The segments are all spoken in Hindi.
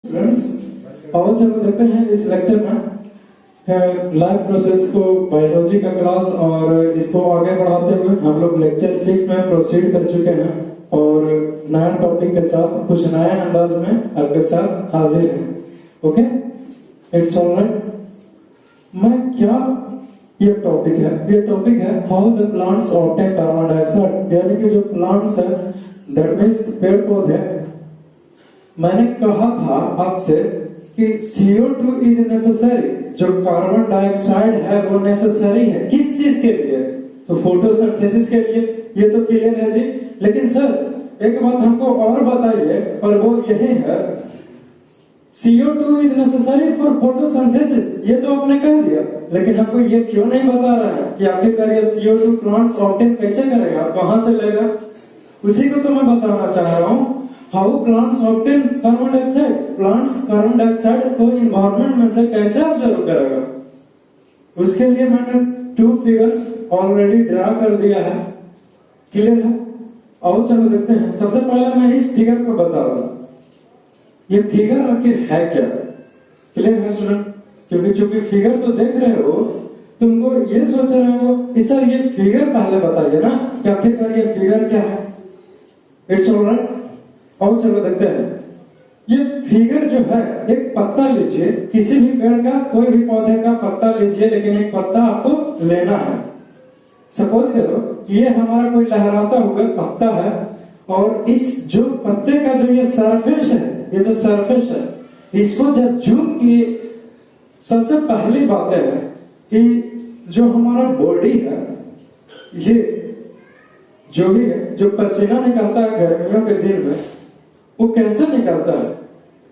फ्रेंड्स, और चलो देखते हैं इस लेक्चर में लाइफ प्रोसेस को, बायोलॉजी का क्लास, और इसको आगे बढ़ाते हुए हम लोग लेक्चर 6 में प्रोसीड कर चुके हैं और नया टॉपिक के साथ कुछ नए अंदाज में आपके साथ हाजिर हैं। Okay, it's alright. मैं क्या ये टॉपिक है how the plants obtain carbon dioxide, यानी कि जो प्लांट्स है दैट मींस पेड़ पौधे। मैंने कहा था आपसे कि CO2 इज नेसेसरी, जो कार्बन डाइऑक्साइड है वो नेसेसरी है किस चीज के लिए? तो फोटोसिंथेसिस के लिए। ये तो क्लियर है जी। लेकिन सर एक बात हमको और बताइए, और वो यही है, CO2 is necessary for photosynthesis, ये तो आपने कह दिया, लेकिन हमको ये क्यों नहीं बता रहा है कि आखिरकार ये CO2 प्लांट्स ऑब्टेन कैसे करेगा, कहां से लेगा? उसी को तो मैं बताना चाह रहा हूं। How plants obtain carbon dioxide, plants carbon dioxide को एनवायरनमेंट में से कैसे ऑब्जर्व करेगा? उसके लिए मैंने 2 फिगर्स ऑलरेडी ड्रा कर दिया है। क्लियर है? और चलो देखते हैं। सबसे पहले मैं इस फिगर को बता रहा हूं, ये फिगर आखिर है क्या? क्लियर है स्टूडेंट? क्योंकि चूंकि फिगर तो देख रहे हो, तुमको ये सोच रहे हो कि सर ये फिगर पहले बताइए ना कि आखिरकार ये फिगर क्या है। It's alright. और चलो देखते हैं। ये फिगर जो है, एक पत्ता लीजिए, किसी भी पेड़ का, कोई भी पौधे का पत्ता लीजिए, लेकिन एक पत्ता आपको लेना है। सपोज करो कि ये हमारा कोई लहराता हुआ पत्ता है, और इस जो पत्ते का जो ये सरफेस है, ये जो सरफेस है, इसको जब जूम किए, सबसे पहली बात है कि जो हमारा बॉडी है, ये जो भी है, जो पसीना निकलता है गर्मियों के दिन में, वो कैसे निकलता है?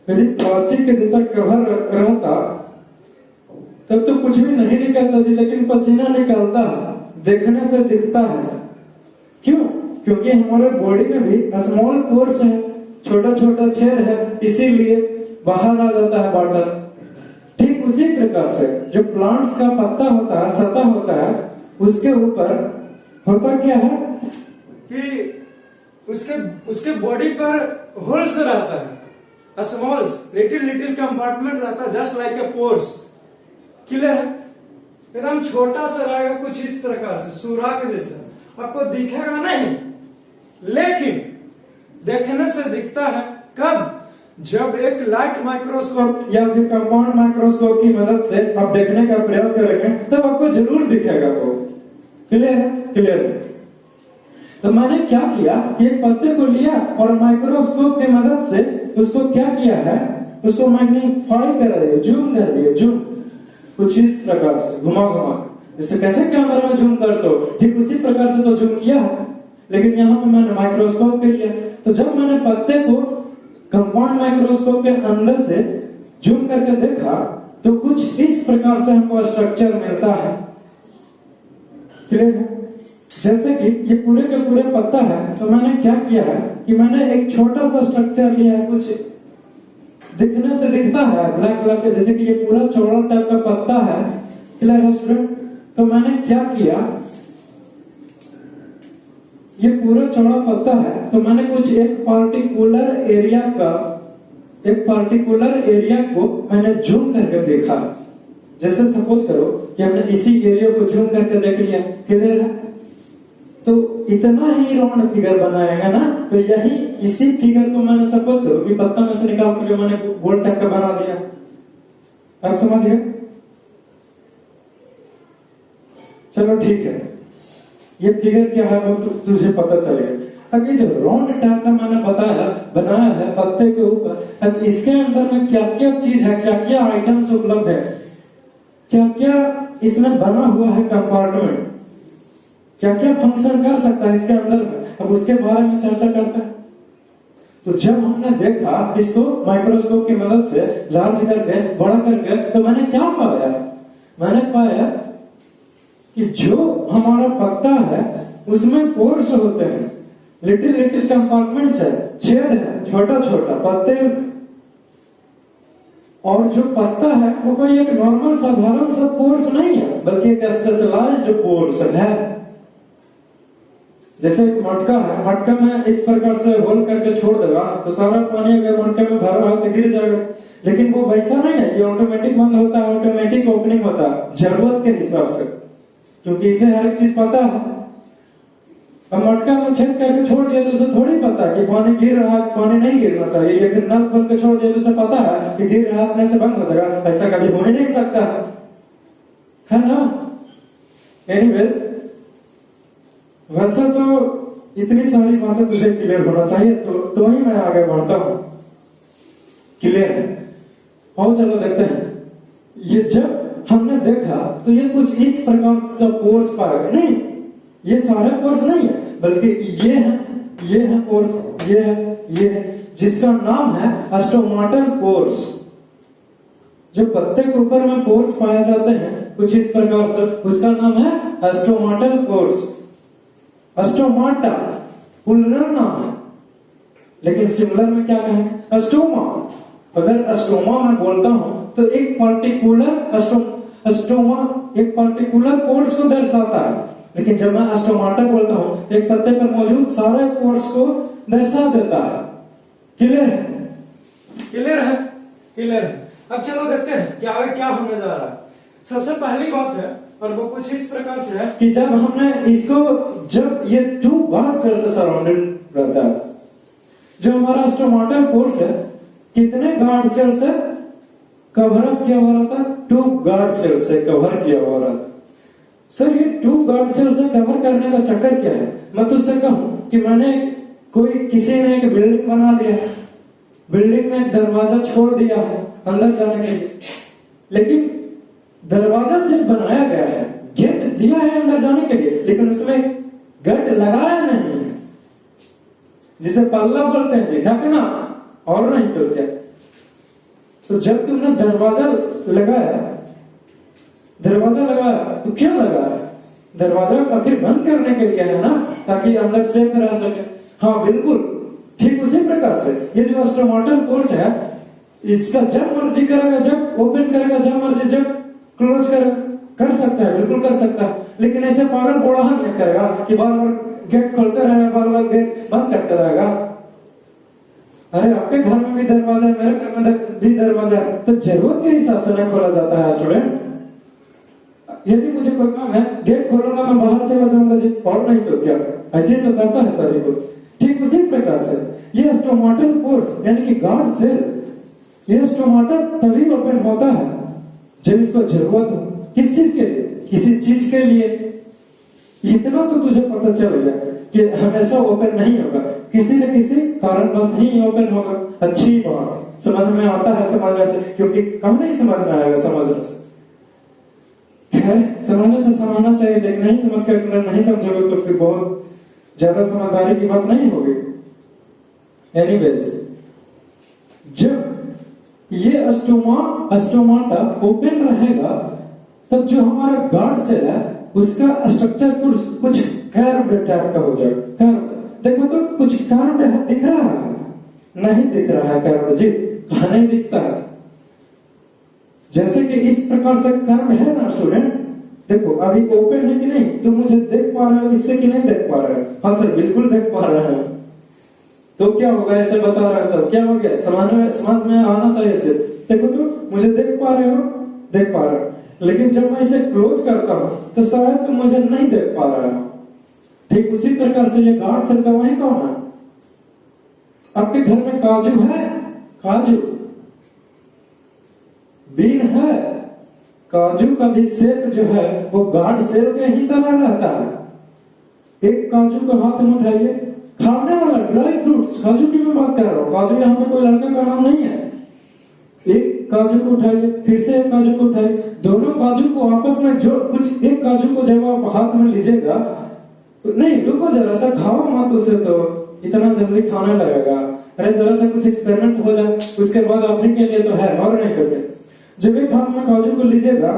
यदि प्लास्टिक के जैसा कवर रहता तब तो कुछ भी नहीं निकलता जी, लेकिन पसीना निकलता है, देखने से दिखता है। क्यों? क्योंकि हमारे बॉडी में भी स्मॉल पोर्स है, छोटा छोटा छेद है, इसीलिए बाहर आ जाता है वाटर। ठीक उसी प्रकार से जो प्लांट्स का पत्ता होता है, सतह होता है, उसके ऊपर होता क्या है कि उसके बॉडी पर होल्स रहता है, स्मॉल्स लिटिल कंपार्टमेंट रहता है, just like a pores. Clear है? एकदम छोटा सा रहेगा, कुछ इस प्रकार से सुराख जैसा, आपको दिखेगा नहीं, लेकिन देखने से दिखता है। कब? जब एक लाइट माइक्रोस्कोप या फिर कंपाउंड माइक्रोस्कोप की मदद से आप देखने का प्रयास करेंगे, तब आपको जरूर दिखेगा वो। क्लियर है? क्लियर है। तो मैंने क्या किया कि एक पत्ते को लिया और माइक्रोस्कोप की मदद से उसको क्या किया है, उसको मैग्नीफाई कर दिया, जूम कर दिया, जूम कुछ इस प्रकार से घुमा घुमा, जैसे कैसे कैमरा में जूम करते हो, ठीक उसी प्रकार से तो जूम किया है, लेकिन यहाँ पे मैंने माइक्रोस्कोप के लिया। तो जब मैंने पत्ते को कंपाउंड माइक्रोस्कोप के अंदर से जूम करके देखा, तो कुछ इस प्रकार से हमको स्ट्रक्चर मिलता है। क्लियर है? जैसे कि ये पूरे के पूरे पत्ता है, तो मैंने क्या किया है कि मैंने एक छोटा सा स्ट्रक्चर लिया है, कुछ दिखने से दिखता है ब्लैक कलर के, जैसे कि ये पूरा चौड़ा टाइप का पत्ता है। क्लियर है स्टूडेंट? तो मैंने क्या किया, ये पूरा चौड़ा पत्ता है, तो मैंने कुछ एक पार्टिकुलर एरिया को मैंने जूम करके देखा। जैसे सपोज करो कि हमने इसी एरिया को जूम करके देख लिया। क्लियर है? तो इतना ही राउंड फिगर बनाएगा ना, तो यही इसी फिगर को मैंने सपोज करो कि पत्ता में से निकाल करके मैंने गोल टाइप का बना दिया। आप समझ गए? चलो ठीक है, ये फिगर क्या है वो तुझे पता चलेगा। अब ये जो राउंड टाइप का मैंने बनाया है पत्ते के ऊपर, अब इसके अंदर में क्या क्या चीज है, क्या क्या आइटम्स उपलब्ध है, क्या क्या इसमें बना हुआ है कंपार्टमेंट, क्या क्या फंक्शन कर सकता है इसके अंदर में, अब उसके बारे में चर्चा करते हैं। तो जब हमने देखा इसको माइक्रोस्कोप की मदद से लार्ज करके, बड़ा करके, तो मैंने क्या पाया? मैंने पाया कि जो हमारा पत्ता है उसमें पोर्स होते हैं, लिटिल कंपार्टमेंट्स है, छेद है, छोटा छोटा पत्ते, और जो पत्ता है वो कोई एक नॉर्मल साधारण सा पोर्स नहीं है, बल्कि एक स्पेशलाइज्ड पोर्स है। जैसे एक मटका है, मटका में इस प्रकार से होल करके छोड़ देगा तो सारा पानी अगर मटके में भरा हो तो गिर जाएगा, लेकिन वो वैसा नहीं है, ये ऑटोमेटिक बंद होता है, ऑटोमेटिक ओपनिंग होता है जरूरत के हिसाब से, क्योंकि इसे हर एक चीज पता है। अब मटका में छेद करके छोड़ दिया तो उसे थोड़ी पता है कि पानी गिर रहा है, पानी नहीं गिरना चाहिए, या फिर नल खोल के छोड़ दिया तो उसे पता है कि गिर रहा है, अपने से बंद हो जाएगा, ऐसा कभी हो ही नहीं सकता है ना। एनीवेज, वैसे तो इतनी सारी बातें तुझे क्लियर होना चाहिए, तो ही मैं आगे बढ़ता हूं। क्लियर है? और चलो देखते हैं। ये जब हमने देखा तो ये कुछ इस प्रकार का कोर्स पाया नहीं, ये सारा कोर्स नहीं है, बल्कि ये है कोर्स, ये है जिसका नाम है स्टोमाटल कोर्स। जो पत्ते के ऊपर में कोर्स पाए जाते हैं कुछ इस प्रकार से, उसका नाम है स्टोमाटल कोर्स। स्टोमाटा प्लूरल नाम है, लेकिन सिंगुलर में क्या कहेंगे? स्टोमा। अगर स्टोमा मैं बोलता हूं तो एक पार्टिकुलर स्टोमा एक पार्टिकुलर कोर्स को दर्शाता है, लेकिन जब मैं स्टोमाटा बोलता हूं तो एक पत्ते पर मौजूद सारे कोर्स को दर्शा देता है। क्लियर है? क्लियर है? क्लियर है। अब चलो देखते हैं कि आगे क्या होने जा रहा है। सबसे पहली बात है, और वो कुछ इस प्रकार से है कि जब हमने इसको, जब ये टू गार्ड सेल से सराउंडेड रहता है, जो हमारा स्टोमाटल कोर्स है कितने गार्ड सेल से कवर अप किया हुआ रहता है? टू गार्ड सेल से कवर किया हुआ रहता है। सर ये टू गार्ड सेल से कवर करने का चक्कर क्या है? मैं तुझसे कहूं कि मैंने किसी ने एक बिल्डिंग बना लिया है, बिल्डिंग में एक दरवाजा छोड़ दिया है अंदर जाने के लिए, लेकिन दरवाजा सिर्फ बनाया गया है, गेट दिया है अंदर जाने के लिए, लेकिन उसमें गेट लगाया नहीं है, जिसे पल्ला बोलते हैं जी, ढकना, और नहीं तो क्या। तो जब तुमने दरवाजा लगाया तो क्यों लगाया? दरवाजा आखिर बंद करने के लिए है ना, ताकि अंदर सेफ रह सके। हाँ बिल्कुल ठीक उसी प्रकार से ये जो स्टोमाटल कोर्स है, इसका जब मर्जी करेगा, जब ओपन करेगा, जब मर्जी जब क्लोज कर सकता है, बिल्कुल कर सकता है, लेकिन ऐसे पागल बोड़ाहट नहीं करेगा कि बार बार गेट खोलते रहेगा, बार बार गेट बंद करते रहेगा। अरे आपके घर में भी दरवाजा है, मेरे घर में भी दरवाजा है, तो जरूरत के हिसाब से नहीं खोला जाता है स्टूडेंट। यदि मुझे कोई काम है, गेट खोलूंगा, मैं बाहर चला जाऊंगा जी, और नहीं तो क्या, ऐसे ही तो करता है सभी को। ठीक उसी प्रकार से ये स्टोमाटल कोर्स यानी कि गार्ड सेल, ये स्टोमाटल तभी ओपन होता है जब इसको जरूरत हो। किस चीज के लिए? किसी चीज के लिए। इतना तो तुझे पता चल गया कि हमेशा ओपन नहीं होगा, किसी न किसी कारणवश ही ओपन होगा। अच्छी बात, समझ में आता है समझने से, क्योंकि कम नहीं समझ में आएगा समझने से। खैर समझने से समझना चाहिए, लेकिन नहीं समझ कर नहीं समझोगे तो फिर बहुत ज्यादा समझदारी की बात नहीं होगी। एनीवेज, जब ये स्टोमाटा ओपन रहेगा तब जो हमारा गार्ड सेल है उसका स्ट्रक्चर कुछ कर्व्ड टाइप का हो जाएगा। कर्व्ड देखो तो कुछ कर्व्ड है, दिख रहा है? नहीं दिख रहा है कर्व्ड जी, कहां नहीं दिखता है? जैसे कि इस प्रकार से कर्व है ना स्टूडेंट, देखो अभी ओपन है कि नहीं, तुम मुझे देख पा रहे हो इससे कि नहीं देख पा रहे हो? हाँ सर बिल्कुल देख पा रहे हैं। तो क्या होगा, ऐसे बता रहा था, क्या हो गया? समझ में आना चाहिए सिर्फ। देखो तो मुझे देख पा रहे हो, देख पा रहे हो, लेकिन जब मैं इसे क्लोज करता हूं तो शायद तुम मुझे नहीं देख पा रहे हो। ठीक उसी प्रकार से ये गार्ड सेल का वही कौन है? आपके घर में काजू है? काजू बीन है, काजू का भी शेप जो है वो गार्ड सेल के ही तरह रहता है। एक काजू को हाथ में उठाइए, खाने वाला ड्राई फ्रूट्स, काजू की मैं बात कर रहा हूँ, काजू यहाँ पे कोई लड़का का नाम नहीं है। एक काजू को उठाइए, फिर से एक काजू को उठाइए, दोनों काजू को आपस में जोड़, कुछ एक काजू को जब आप हाथ में लीजिएगा तो नहीं, रुको जरा सा, खाओ मत उसे, तो इतना जल्दी खाने लगेगा। अरे जरा सा कुछ एक्सपेरिमेंट हो जाए, उसके बाद अपने के लिए तो है, और नहीं करके। जब एक हाथ में काजू को लीजिएगा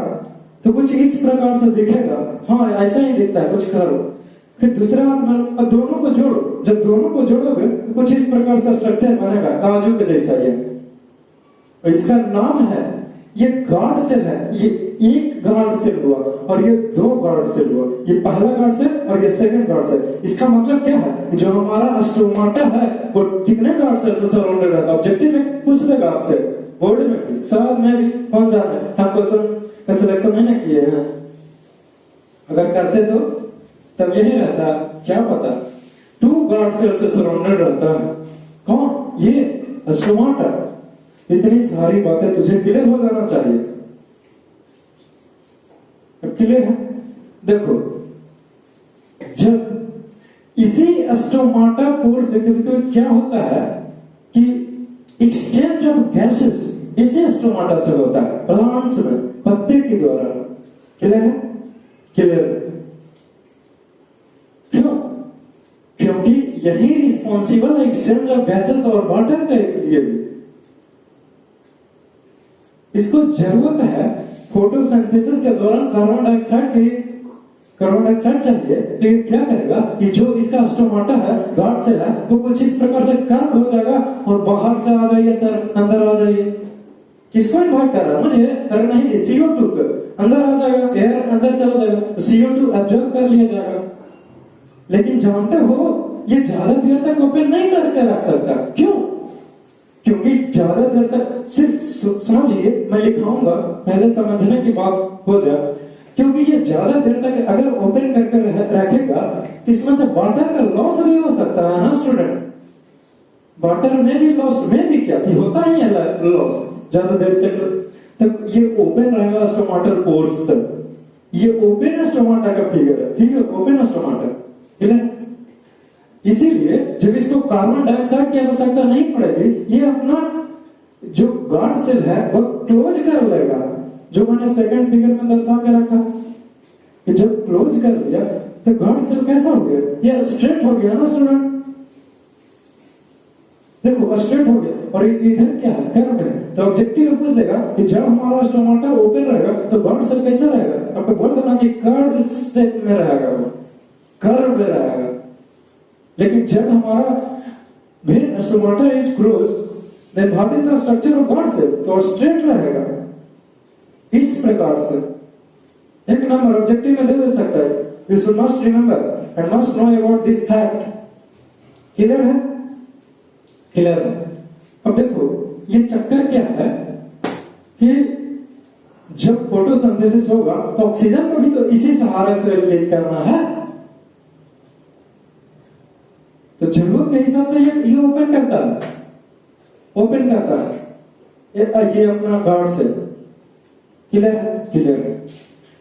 तो कुछ इस प्रकार से दिखेगा, हाँ ऐसा ही दिखता है, कुछ करो। फिर दूसरे हाथ में दोनों को जोड़ो, जब दोनों को जोड़ोगे तो कुछ इस प्रकार से स्ट्रक्चर बनेगा काजू के जैसा। ये इसका नाम है, ये गार्ड सेल है, ये एक गार्ड सेल हुआ और ये दो गार्ड सेल हुआ, ये पहला गार्ड सेल और ये सेकंड गार्ड सेल। इसका मतलब क्या है, जो हमारा स्टोमाटा है वो कितने गार्ड सेल से सराउंडेड रहता है? ऑब्जेक्टिव में पूछ देगा आपसे, बोर्ड में भी, सवाल में भी पहुंच जाना है। हम क्वेश्चन का सिलेक्शन नहीं ना किए हैं, अगर करते तो तब यही रहता, क्या पता। 2 गार्ड सेल से सराउंडेड रहता है। कौन? ये स्टोमाटा। इतनी सारी बातें तुझे क्लियर हो जाना चाहिए। क्लियर है? देखो, जब इसी स्टोमाटा पोर से कभी क्या होता है कि एक्सचेंज ऑफ गैसेस इसी स्टोमाटा से होता है, प्लांट्स में, पत्ते के द्वारा। क्लियर है? क्लियर है? क्यों? क्योंकि यही रिस्पॉन्सिबल है एक्सचेंज ऑफ गैसेस और वाटर के लिए भी। इसको जरूरत है फोटोसिंथेसिस के दौरान कार्बन डाइऑक्साइड चाहिए, तो ये क्या करेगा कि जो इसका स्टोमाटा है, गार्ड सेल है, वो कुछ इस प्रकार से कर्व हो जाएगा और बाहर से आ जाइए सर, अंदर आ जाइए। किसको इन्वाइट कर रहा है? मुझे। अगर नहीं, CO2 को अंदर आ जाएगा, एयर अंदर चला जाएगा, तो CO2 एब्जॉर्ब कर लिया जाएगा। लेकिन जानते हो, ये ज्यादा देर तक ओपन नहीं करके रख सकता। क्यों? क्योंकि ज्यादा देर तक, सिर्फ समझिए, मैं लिखाऊंगा, पहले समझने की बात हो जाए। क्योंकि ये ज्यादा देर तक अगर ओपन करके रखेगा तो इसमें से वाटर का लॉस भी हो सकता है ना स्टूडेंट। वाटर में भी लॉस, में भी क्या कि होता ही है लॉस ज्यादा देर तक ये ओपन रहेगा स्टोमाटल पोर्स तक। ये ओपन स्टोमाटा का फिगर है, फिगर ओपन स्टोमाटा। इसीलिए जब इसको कार्बन डाइऑक्साइड की आवश्यकता नहीं पड़ेगी, ये अपना जो गार्ड सेल है वो क्लोज कर लेगा, जो मैंने सेकंड फिगर में दर्शा के रखा कि जब क्लोज कर लिया तो गार्ड सेल कैसा हो गया? ये स्ट्रेट हो गया ना स्टूडेंट। देखो, स्ट्रेट हो गया और इधर क्या है? कर्व है। तो ऑब्जेक्टिव पूछ देगा कि जब हमारा स्टोमाटा ओपन रहेगा तो गार्ड सेल कैसा रहेगा? आपको बोल देना कि कर्व शेप में रहेगा, वो कर्व में रहेगा। लेकिन जब हमारा when stomata is close, then what is the structure of guard cell? तो स्ट्रेट रहेगा इस प्रकार से। एक नंबर ऑब्जेक्टिव में दे सकता है। You should must remember and must know about this fact. Clear है? क्लियर है? अब देखो, ये चक्कर क्या है कि जब फोटोसिंथेसिस होगा तो ऑक्सीजन को भी तो इसी सहारे से रिलीज करना है। तो जरूरत के हिसाब से ये ओपन करता है, ओपन करता है ये अपना गार्ड सेल। क्लियर? क्लियर।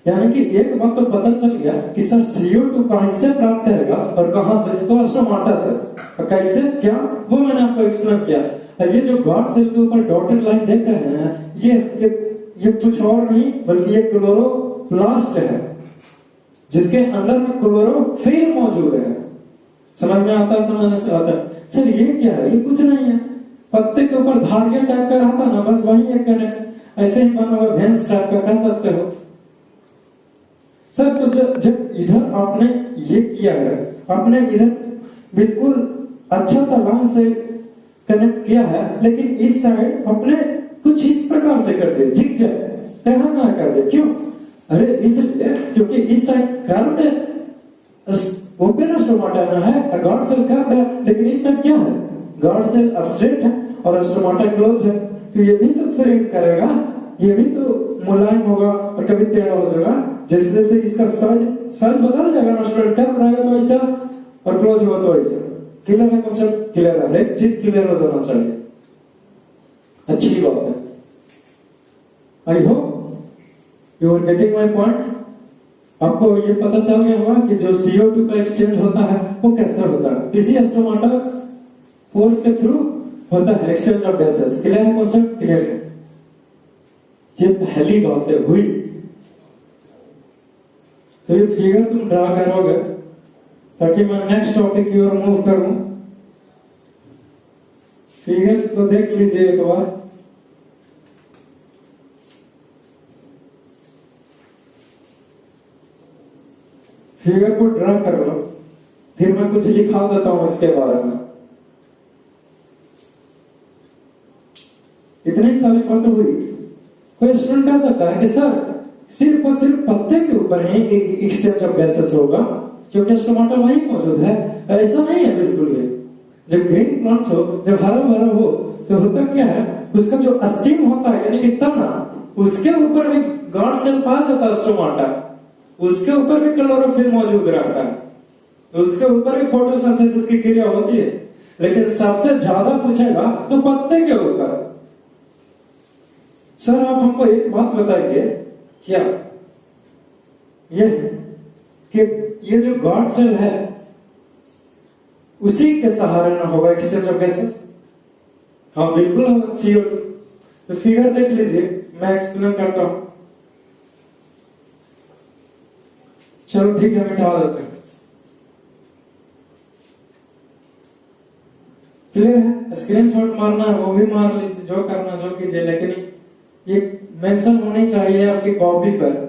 यानी कि एक बात तो पता चल गया कि सर CO2 कहां से प्राप्त करेगा और कहां से? तो स्टोमाटा से। कैसे, क्या, वो मैंने आपको एक्सप्लेन किया। अब ये जो गार्ड सेल के ऊपर डॉटेड लाइन देख रहे हैं, ये कुछ और नहीं बल्कि ये क्लोरोप्लास्ट है, जिसके अंदर में क्लोरोफिल मौजूद है। समझ में आता है? समझने से आता है। सर ये क्या है? ये कुछ नहीं है, पत्ते के ऊपर धारिया टाइप का रहता ना, बस वही एक कनेक्ट ऐसे ही बना हुआ भेंस टाइप का कह सकते हो सर। तो जब इधर आपने ये किया है, आपने इधर बिल्कुल अच्छा सा लाइन से कनेक्ट किया है, लेकिन इस साइड आपने कुछ इस प्रकार से कर दिया, झिकझक तरह ना कर दिया। क्यों? अरे इसलिए क्योंकि इस साइड कर्व्ड ओपन स्टोमाटा ना है, गार्ड सेल कर्व्ड है, लेकिन इस साइड क्या है? गार्ड सेल स्ट्रेट है और स्टोमाटा क्लोज है। तो ये भी तो श्रिंक करेगा, ये भी तो मुलायम होगा और कभी टेढ़ा हो जाएगा। जैसे जैसे इसका साइज बदल जाएगा ना स्टूडेंट, कर्व रहेगा तो ऐसा और क्लोज होगा तो ऐसा। क्लियर है? कॉन्सेप्ट क्लियर है? एक चीज क्लियर हो जाना चाहिए, अच्छी बात है। I hope you are getting my point. आपको ये पता चल गया होगा कि जो CO2 का एक्सचेंज होता है वो कैसे होता है? किसी स्टोमाटा फोर्स के थ्रू होता है एक्सचेंज ऑफ गैसेस। क्लियर है? कॉन्सेप्ट क्लियर है? ये पहली बात है हुई। तो ये फिगर तुम ड्रा करोगे ताकि मैं नेक्स्ट टॉपिक की ओर मूव करूं। फिगर को देख लीजिए एक बार। फिगर को ड्रा कर लो, फिर मैं कुछ लिखा देता हूं इसके बारे में। इतनी सारी बात हुई। कोई स्टूडेंट कह सकता है कि सर सिर्फ और सिर्फ पत्ते के ऊपर ही एक एक्सचेंज ऑफ गैसेस होगा, क्योंकि स्टोमाटा वहीं मौजूद है। ऐसा नहीं है बिल्कुल भी। जब ग्रीन प्लांट्स हो, जब हरा भरा हो, तो होता क्या है, उसका जो स्टीम होता है यानी कि तना, उसके ऊपर भी गार्ड सेल पाया जाता है स्टोमाटा, उसके ऊपर भी क्लोरोफिल मौजूद रहता है, तो उसके ऊपर भी फोटोसिंथेसिस की क्रिया होती है। लेकिन सबसे ज्यादा पूछेगा तो पत्ते के ऊपर। सर आप हमको एक बात बताइए, क्या ये कि ये जो गार्ड सेल है उसी के सहारे ना होगा एक्सचेंज ऑफ गैसेस? हाँ बिल्कुल होगा, CO2। तो फिगर देख लीजिए, मैं एक्सप्लेन करता हूं। चलो ठीक है, मिटा देते हैं। क्लियर है? स्क्रीनशॉट मारना है वो भी मार लीजिए, जो करना जो कीजिए, लेकिन ये मेंशन होनी चाहिए आपकी कॉपी पर।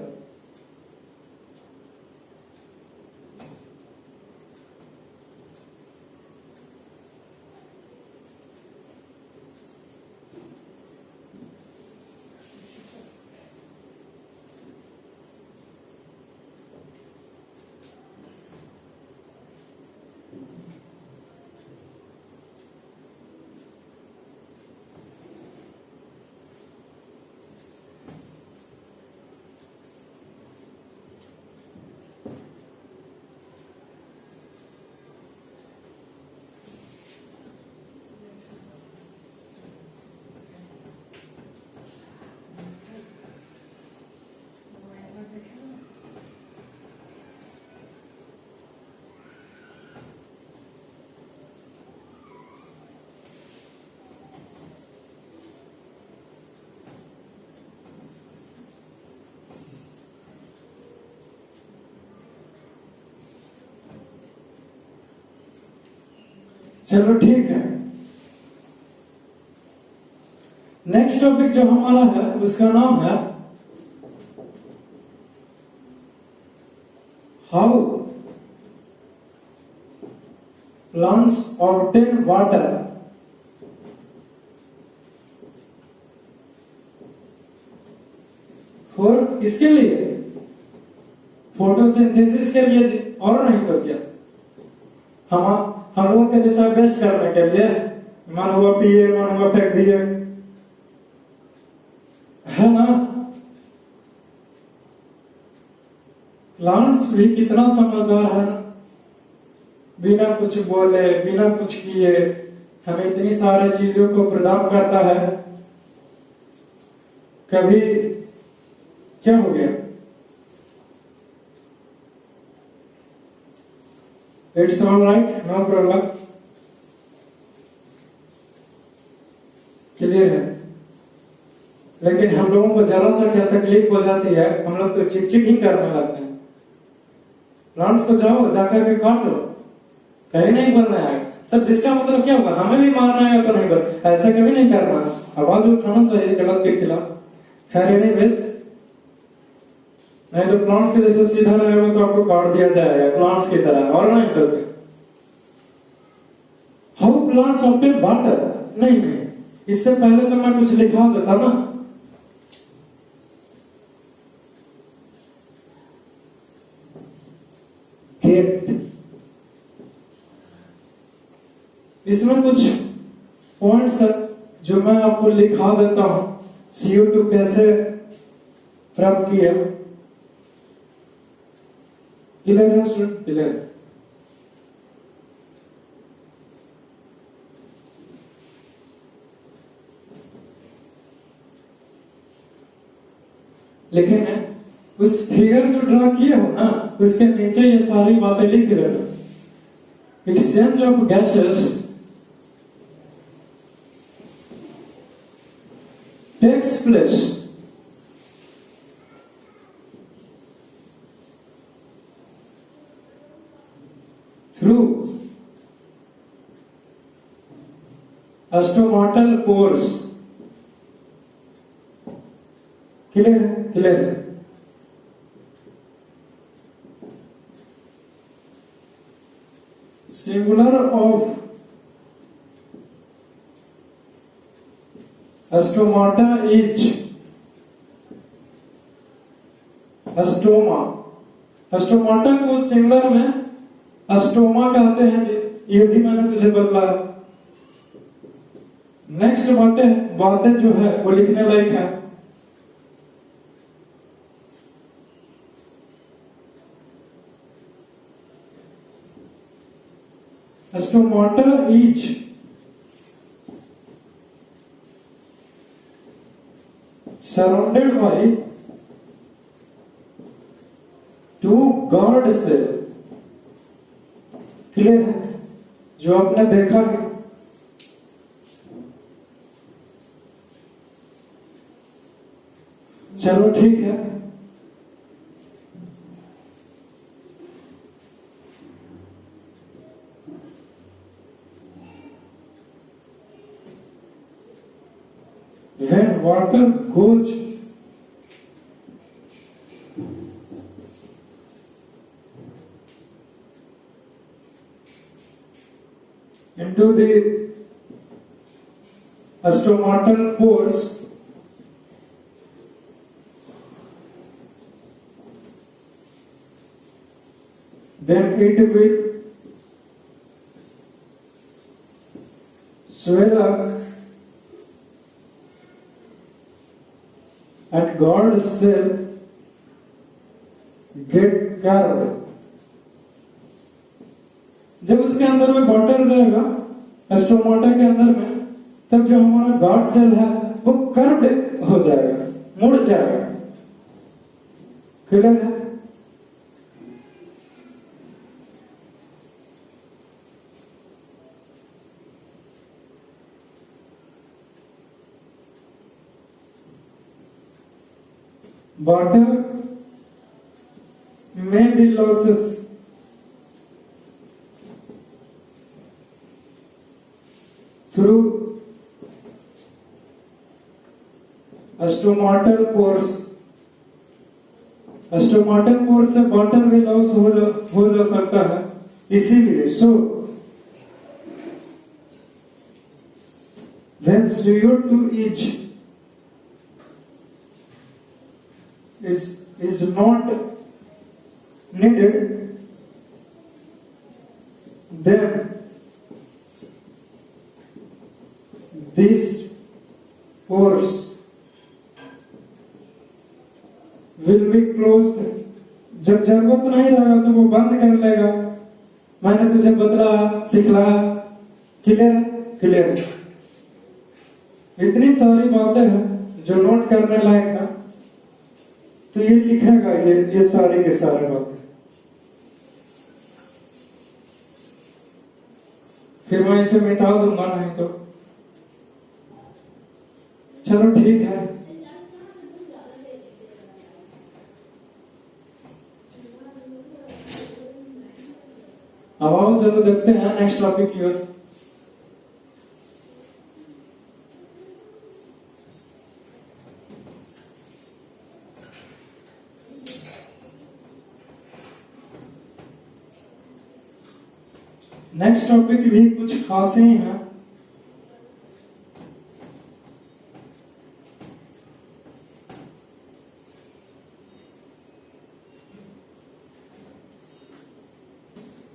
चलो ठीक है। नेक्स्ट टॉपिक जो हमारा है उसका नाम है how plants obtain water. For इसके लिए फोटोसिंथेसिस के लिए जी, और नहीं तो क्या, हम लोगों के जैसा वेस्ट करने के लिए, मन हुआ पिए, मन हुआ फेंक दिए, है ना। प्लांट्स भी कितना समझदार है, बिना कुछ बोले बिना कुछ किए हमें इतनी सारी चीजों को प्रदान करता है। कभी क्या हो गया, it's all right, no problem, clear है। लेकिन हम लोगों को जरा सा क्या तकलीफ हो जाती है, हम लोग तो चिक चिक ही करने लगते हैं। प्लांट्स को जाओ जाकर के काटो, कहीं नहीं बोलना है सब, जिसका मतलब क्या होगा, हमें भी मारना है तो नहीं बोल, ऐसा कभी नहीं करना, आवाज उठाना चाहिए गलत के खिलाफ। खैर नहीं बेस, नहीं तो प्लांट्स के जैसे सीधा रहेगा तो आपको काट दिया जाएगा प्लांट्स की तरह, और नहीं तो हाउ प्लांट्स ऑब्टेन वाटर, नहीं नहीं, इससे पहले तो मैं कुछ लिखा देता ना। इसमें कुछ पॉइंट्स है जो मैं आपको लिखा देता हूं, CO2 कैसे प्राप्त किया। क्लियर है स्टूडेंट? क्लियर। लेकिन उस फिगर जो ड्रा किए हो ना, उसके नीचे ये सारी बातें लिख रहे हो। Exchange of gases takes place through stomatal pores। Clear है? क्लियर है। Singular of stomata is अस्टोमा। अस्टोमाटा को सिंगुलर में अस्टोमा कहते हैं, ये भी मैंने तुझे बतलाया। नेक्स्ट बातें जो है वो लिखने लायक है। Stomata is surrounded by two guard cell। Clear है? जो आपने देखा है, चलो ठीक है। When water goes into the stomatal pores, then it will swell up and guard cell get carved। जब उसके अंदर में वाटर जाएगा स्टोमाटा के अंदर में, तब जो हमारा गार्ड सेल है वो कर्व्ड हो जाएगा, मुड़ जाएगा। क्लियर है? Water may be losses through stomatal pores। stomatal pores से वाटर भी लॉस हो जा सकता है, इसीलिए when CO2 is not needed, then these pores will be closed। जब जरूरत नहीं रहेगा तो वो बंद कर लेगा। मैंने तुझे बतलाया, सिखलाया। क्लियर? क्लियर। इतनी सारी बातें हैं जो नोट करने लायक है, तो ये लिखेगा ये सारे के सारे बातें। फिर मैं इसे मिटा दूंगा, नहीं तो चलो ठीक है। अब आओ चलो देखते हैं नेक्स्ट टॉपिक की ओर। नेक्स्ट टॉपिक भी कुछ खास ही है।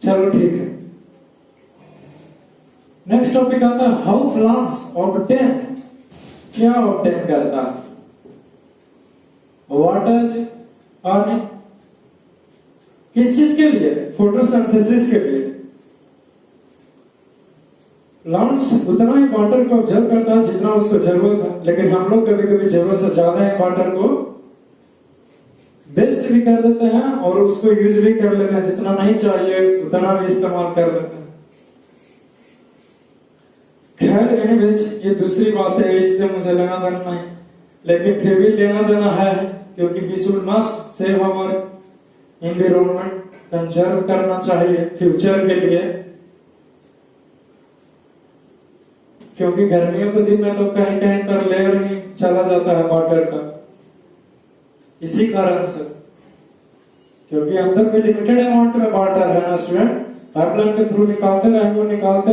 चलो ठीक है। नेक्स्ट टॉपिक आता है हाउ प्लांट्स ऑब्टेन। क्या ऑब्टेन करता है? वाटर पानी। किस चीज के लिए? फोटोसिंथेसिस के लिए। प्लांट्स उतना ही वाटर को ऑब्जर्व करता है जितना उसको जरूरत है, लेकिन हम लोग कभी कभी जरूरत से ज्यादा ही वाटर को वेस्ट भी कर देते हैं और उसको यूज भी कर लेते हैं। जितना नहीं चाहिए उतना भी इस्तेमाल कर लेते हैं। खैर एनीवेज ये दूसरी बात है, इससे मुझे लेना देना नहीं, लेकिन फिर भी लेना देना है, क्योंकि we should must save our environment, conserve करना चाहिए फ्यूचर के लिए। क्योंकि गर्मियों के दिन में तो कहीं कहीं पर लेवल ही चला जाता है वाटर का, इसी कारण से। क्योंकि अंदर भी लिमिटेड अमाउंट में वाटर है ना स्टूडेंट, पाइपलाइन के थ्रू निकालते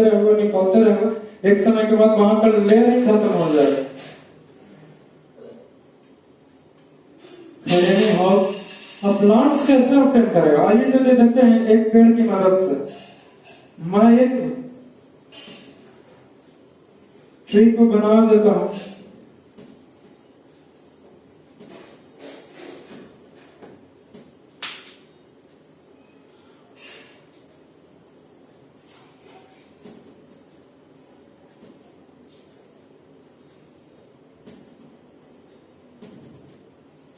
रहेंगे, एक समय के बाद वहां का लेयर ही खत्म हो जाएगा। अब प्लांट्स कैसे ऑब्टेन करेगा, आइए चलिए देखते हैं एक पेड़ की मदद से। मैं एक ट्री को बना देता हूं।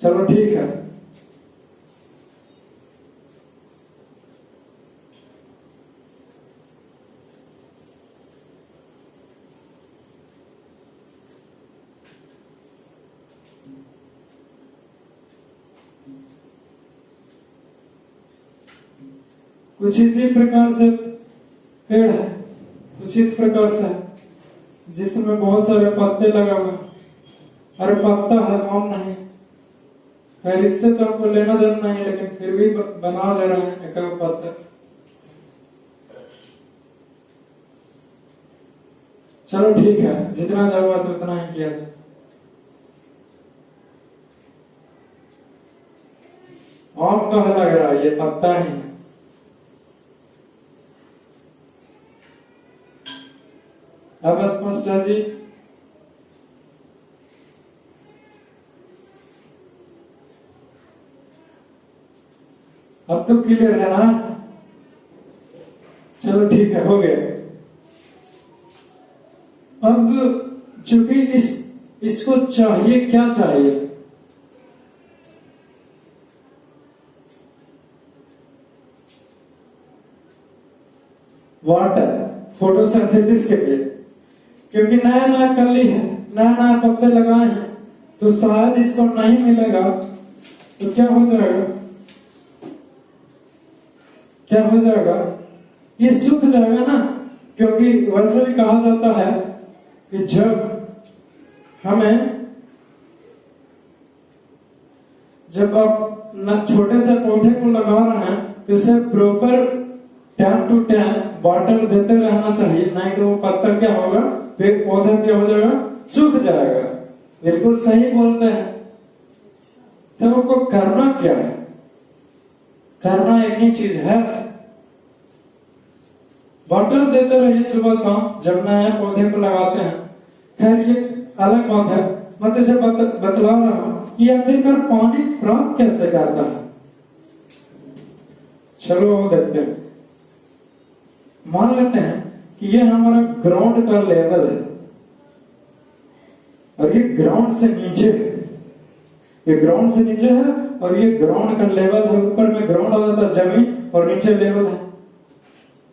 चलो ठीक है, कुछ इसी प्रकार से पेड़ है, कुछ इस प्रकार से है, जिसमें बहुत सारे पत्ते लगा हुए। अरे पत्ता है, आम नहीं। खैर इससे तो हमको लेना देना नहीं, लेकिन फिर भी बना दे रहे हैं एक पत्ता। चलो ठीक है, जितना जरूरत है उतना ही किया जाए। आम का लग रहा है, ये पत्ता ही है। अब स्पष्ट है जी? अब तो क्लियर है ना? चलो ठीक है, हो गया। अब चूंकि इसको चाहिए, क्या चाहिए? वाटर, फोटोसिंथेसिस के लिए। क्योंकि नया नया कली है, नया नया पत्ते लगाए हैं, तो शायद इसको नहीं मिलेगा, तो क्या हो जाएगा? क्या हो जाएगा? ये सूख जाएगा ना। क्योंकि वैसे भी कहा जाता है कि जब आप न छोटे से पौधे को लगा रहे हैं तो उसे proper time to time water देते रहना चाहिए, नहीं तो वो पत्ता क्या होगा, फिर पौधा क्या हो जाएगा, सूख जाएगा। बिल्कुल सही बोलते हैं। तो आपको करना क्या है? करना एक ही चीज है, वाटर देते रहिए सुबह शाम जब नए पौधे को लगाते हैं। खैर ये अलग बात है, मैं तुझे बतला रहा हूं कि आखिरकार पानी प्राप्त कैसे करता है। चलो वो देखते हैं। मान लेते हैं कि ये हमारा ग्राउंड का लेवल है और ये ग्राउंड से नीचे है, ये ग्राउंड से नीचे है और ये ग्राउंड का लेवल है। ऊपर में ग्राउंड आ जाता है जमीन और नीचे लेवल है।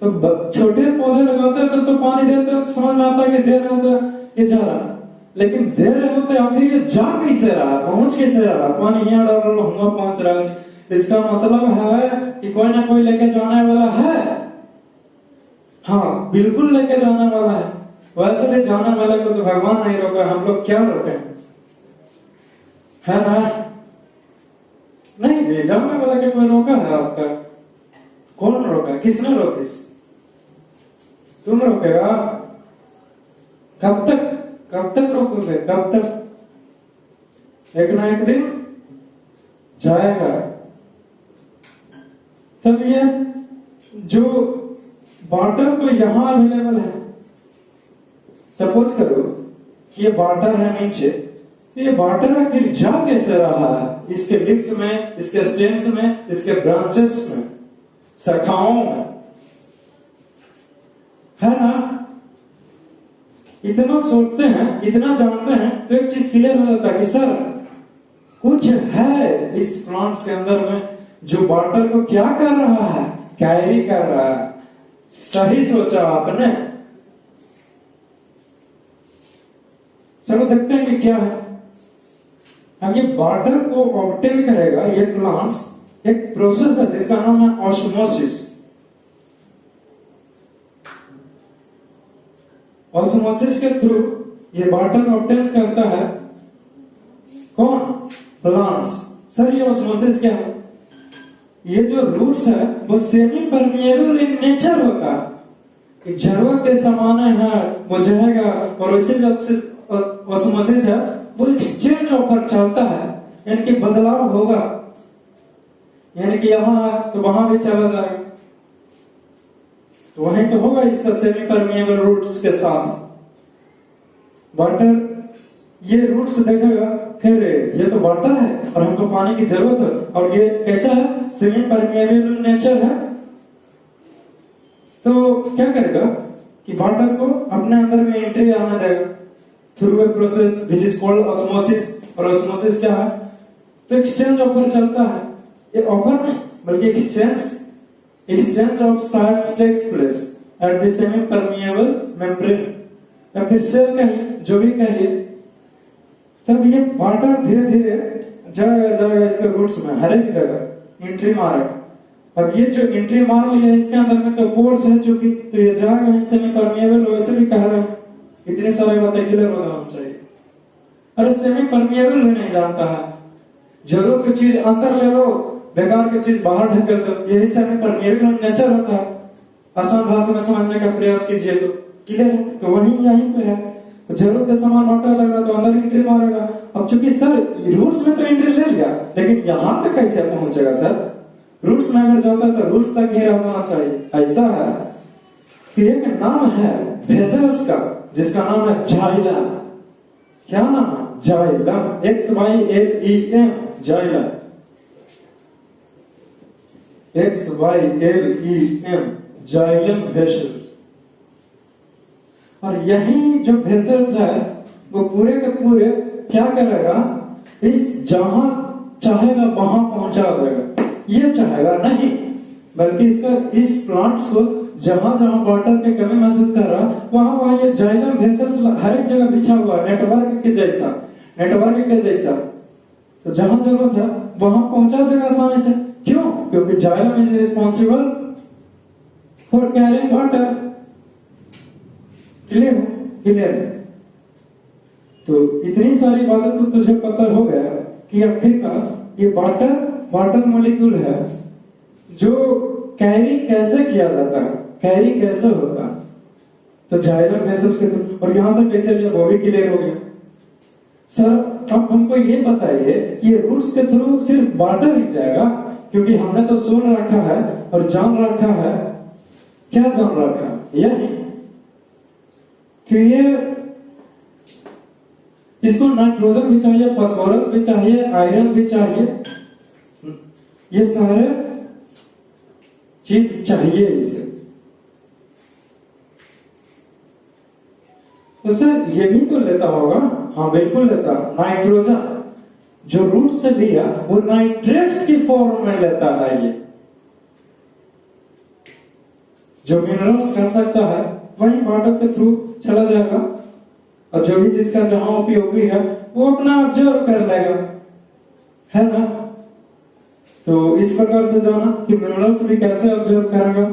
तो छोटे पौधे लगाते हैं तब तो पानी देते हैं, समझ में आता है कि दे रहे होते ये जा रहा है, लेकिन दे रहे होते आखिर ये जा कैसे रहा, पहुंच कैसे रहा? पानी यहाँ डाल रहा हूँ, पहुंच रहा है। इसका मतलब है कि कोई ना कोई लेके जाने वाला है। हाँ बिल्कुल लेके जाने वाला है। वैसे भी जाने वाले को तो भगवान नहीं रोका, हम लोग क्या रोके है ना? नहीं जी, जाने वाला के कोई रोका है आज तक? कौन रोका? किसने रोकी? तुम रोकेगा? कब तक रोकोगे? कब तक? एक ना एक दिन जाएगा। तब ये जो वाटर तो यहां अवेलेबल है, सपोज करो कि ये वाटर है नीचे, तो ये वाटर आखिर जा कैसे रहा है? इसके लिप्स में, इसके स्टेम्स में, इसके ब्रांचेस में, शाखाओं में, है ना? इतना सोचते हैं, इतना जानते हैं तो एक चीज क्लियर हो जाता है कि सर कुछ है इस प्लांट्स के अंदर में जो वाटर को क्या कर रहा है, कैरी कर रहा है। सही सोचा आपने। चलो देखते हैं कि क्या है। अब ये वाटर को ऑब्टेन करेगा ये प्लांट्स, एक प्रोसेस है जिसका नाम है ऑस्मोसिस। ऑस्मोसिस के थ्रू ये वाटर ऑब्टेन करता है कौन? प्लांट्स। सर ये ऑस्मोसिस क्या है? ये जो रूट्स है वो सेमी परमिएबल इन नेचर होता है, जरूरत के समान है वो जाएगा, और वैसे जो ऑस्मोसिस है वो एक्सचेंज ऑफर चलता है, यानी कि बदलाव होगा। यानी कि यहाँ तो वहां भी चला जाएगा, तो वहीं तो होगा इसका सेमी परमिएबल रूट्स के साथ। वाटर ये रूट्स देखेगा फिर ये तो वाटर है और हमको पानी की जरूरत है, और ये कैसा है, सेमी परमिएबल नेचर है। तो क्या करेगा कि वाटर को अपने अंदर में एंट्री आने देगा through a process which is called osmosis. और ऑस्मोसिस क्या है, तो एक्सचेंज ऑफर चलता है, ये ऑफर नहीं बल्कि exchange of salts takes place at the semi permeable membrane, या फिर सेल कहिए, जो भी कहिए। तब ये वाटर धीरे धीरे जाएगा इसके रूट्स में, हर एक जगह एंट्री मारेगा। अब ये जो एंट्री मार लिया इसके अंदर में तो पोर्स है चूंकि, तो ये जाएगा सेमी परमिएबल। वैसे भी कह रहे हैं इतनी सारी बातें क्लियर हो जाना चाहिए। अरे सेमी परमिएबल भी नहीं जानता है, जरूरत की चीज अंदर ले लो, बेकार की चीज बाहर ढकेल दो, यही सेमी परमिएबल नेचर होता है। आसान भाषा में समझने का प्रयास कीजिए तो क्लियर है। तो वही यहीं पे है, तो जरूरत के सामान वाटर लगा तो अंदर एंट्री मारेगा। अब चूंकि सर रूट्स में तो एंट्री ले लिया, लेकिन यहाँ पे कैसे पहुंचेगा सर? रूट्स में अगर जाता है तो रूट्स तक ही रह जाना चाहिए। ऐसा है कि एक नाम है वेसल्स का, जिसका नाम है जाइलम। क्या नाम है? Xylem, XYLEM, xylem, XYLEM, xylem vessels. और यही जो वेसल्स है वो पूरे के पूरे क्या करेगा, इस जहां चाहेगा वहां पहुंचा देगा। ये चाहेगा नहीं, बल्कि इसका इस प्लांट्स को जहां जहां वाटर की कमी महसूस कर रहा वहां वहां ये जाइलम वेसल्स हर एक जगह बिछा हुआ, नेटवर्क के जैसा। तो जहां जरूरत है वहां पहुंचा देगा आसानी से। क्यों? क्योंकि xylem is responsible for carrying water. Clear. तो इतनी सारी बातें तो तुझे पता हो गया कि आखिरकार ये वाटर मॉलिक्यूल है जो कैरी कैसे किया जाता है, कैरी कैसे होता है। तो जाइलम वेसल्स के थ्रू, और यहां से कैसे लिया वो भी क्लियर हो गया। सर अब हमको ये बताइए कि ये रूट्स के थ्रू सिर्फ वाटर ही जाएगा? क्योंकि हमने तो सुन रखा है और जान रखा है, क्या जान रखा है? यही कि ये इसको नाइट्रोजन भी चाहिए, फास्फोरस भी चाहिए, आयरन भी चाहिए, ये सारे चीज चाहिए इसे। तो सर ये भी तो लेता होगा? हाँ बिल्कुल लेता। नाइट्रोजन जो रूट से लिया वो नाइट्रेट्स की फॉर्म में लेता है। ये जो मिनरल्स कर सकता है वही वाटर के थ्रू चला जाएगा, और जो भी जिसका जहां उपयोगी है वो अपना ऑब्जर्व कर लेगा, है ना? तो इस प्रकार से जाना कि मिनरल्स भी कैसे ऑब्जर्व करेगा।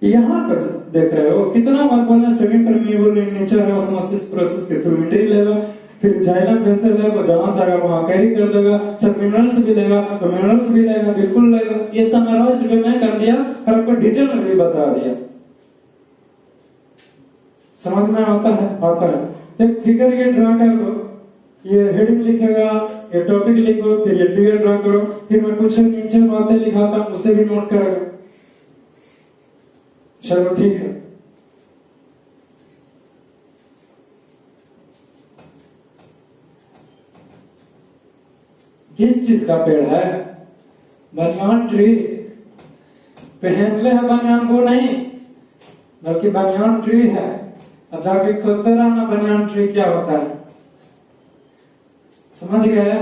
यहां पर देख रहे हो कितना बार बोलना सेमी परमिएबल इन नेचर है, ऑस्मोसिस प्रोसेस के थ्रू एंट्री लेगा, फिर जाइलम वेसल है वो जहां जाएगा वहां कैरी कर देगा। सब मिनरल्स भी लेगा तो मिनरल्स भी लेगा, बिल्कुल लेगा। ये समराइज भी मैं कर दिया और आपको डिटेल में भी बता दिया। समझ में आता है। एक फिगर ये ड्रा कर लो, ये हेडिंग लिखेगा, ये टॉपिक लिखो, फिर ये फिगर ड्रा करो, फिर मैं कुछ नीचे बातें लिखाता हूं उसे भी नोट करेगा। चलो ठीक है। किस चीज का पेड़ है? Banyan tree. पहले है बनियान वो नहीं, बल्कि बनियान ट्री है। अब जाके खोजते रहना बनियान ट्री क्या होता है। समझ गए?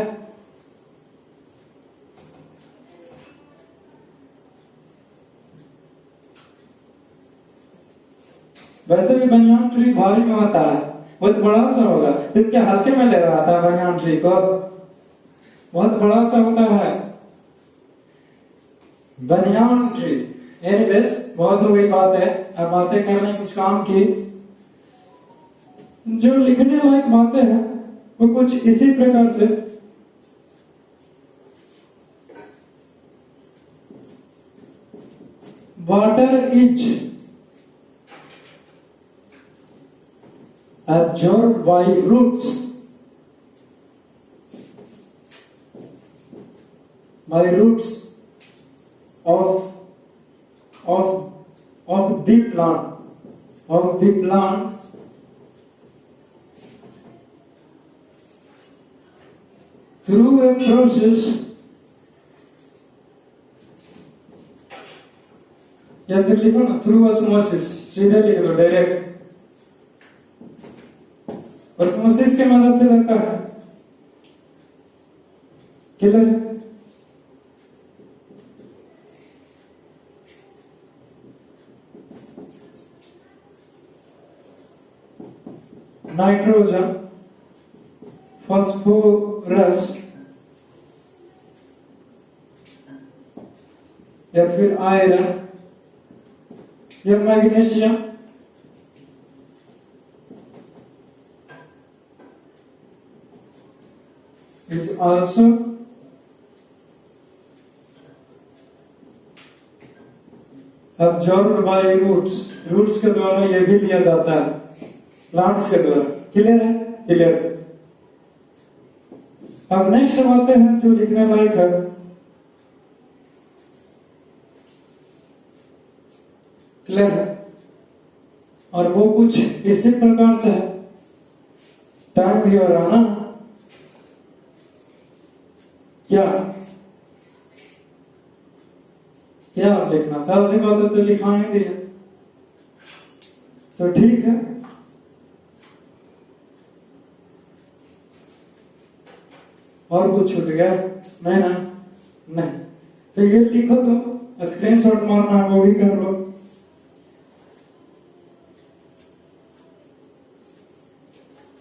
वैसे भी बनियान ट्री भारी में होता है, बहुत बड़ा सा होगा। तुम क्या हल्के में ले रहा था बनियान ट्री को? बहुत बड़ा सा होता है बनियान ट्री। एनीवेज बहुत हो गई बात है, अब बातें करने कुछ काम की। जो लिखने लायक बातें हैं वो कुछ इसी प्रकार से। Water is absorbed by roots, plants through a process, या फिर लिखो ना थ्रू ऑस्मोसिस, सीधे लिख दो डायरेक्ट। ऑस्मोसिस के मदद से लगता है क्लियर। नाइट्रोजन, फास्फोरस या फिर आयरन या magnesium is also absorbed by roots। Roots के द्वारा यह भी लिया जाता है, प्लांट्स के द्वारा। क्लियर है? क्लियर। अब नेक्स्ट आते हैं जो लिखने लायक है। क्लियर है? और वो कुछ इसी प्रकार से है। टाइम भी हो रहा ना, क्या क्या लिखना सारी बातें तो लिखा ही दिया, तो ठीक है। और कुछ छूट गया? नहीं ना, नहीं। तो ये लिखो, तो स्क्रीनशॉट मारना है वो भी कर लो।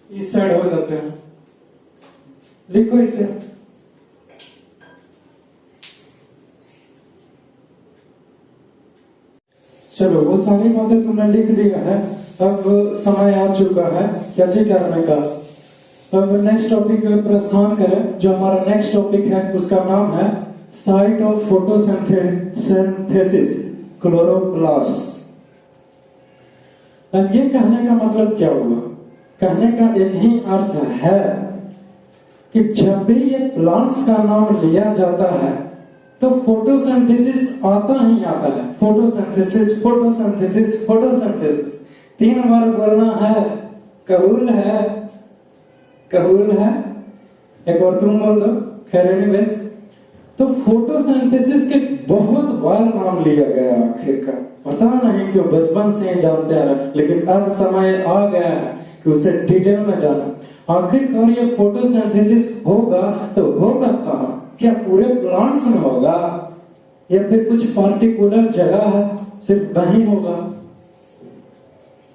इस साइड हो जाते हैं, लिखो इसे। चलो वो सारी बातें तुमने लिख दिया है। अब समय आ चुका है क्या जी करने का। अब नेक्स्ट टॉपिक में प्रस्थान करें। जो हमारा नेक्स्ट टॉपिक है उसका नाम है साइट ऑफ फोटोसिंथेसिस क्लोरोप्लास्ट। अब ये कहने का मतलब क्या हुआ? कहने का एक ही अर्थ है कि जब भी ये प्लांट्स का नाम लिया जाता है तो फोटोसिंथेसिस आता ही आता है। फोटोसिंथेसिस, फोटोसिंथेसिस, फोटोसिंथेसिस 3 बार बोलना है। कबूल है? कबूल है? एक और तुम बोल दो। खैर एनीवेज, तो फोटोसिंथेसिस के बहुत बार नाम लिया गया आखिरकार। पता नहीं क्यों बचपन से ही जानते आ रहे, लेकिन अब समय आ गया है कि उसे डिटेल में जाना। आखिरकार ये फोटोसिंथेसिस होगा तो होगा कहाँ? क्या पूरे प्लांट्स में होगा या फिर कुछ पार्टिकुलर जगह है सिर्फ वहीं होगा?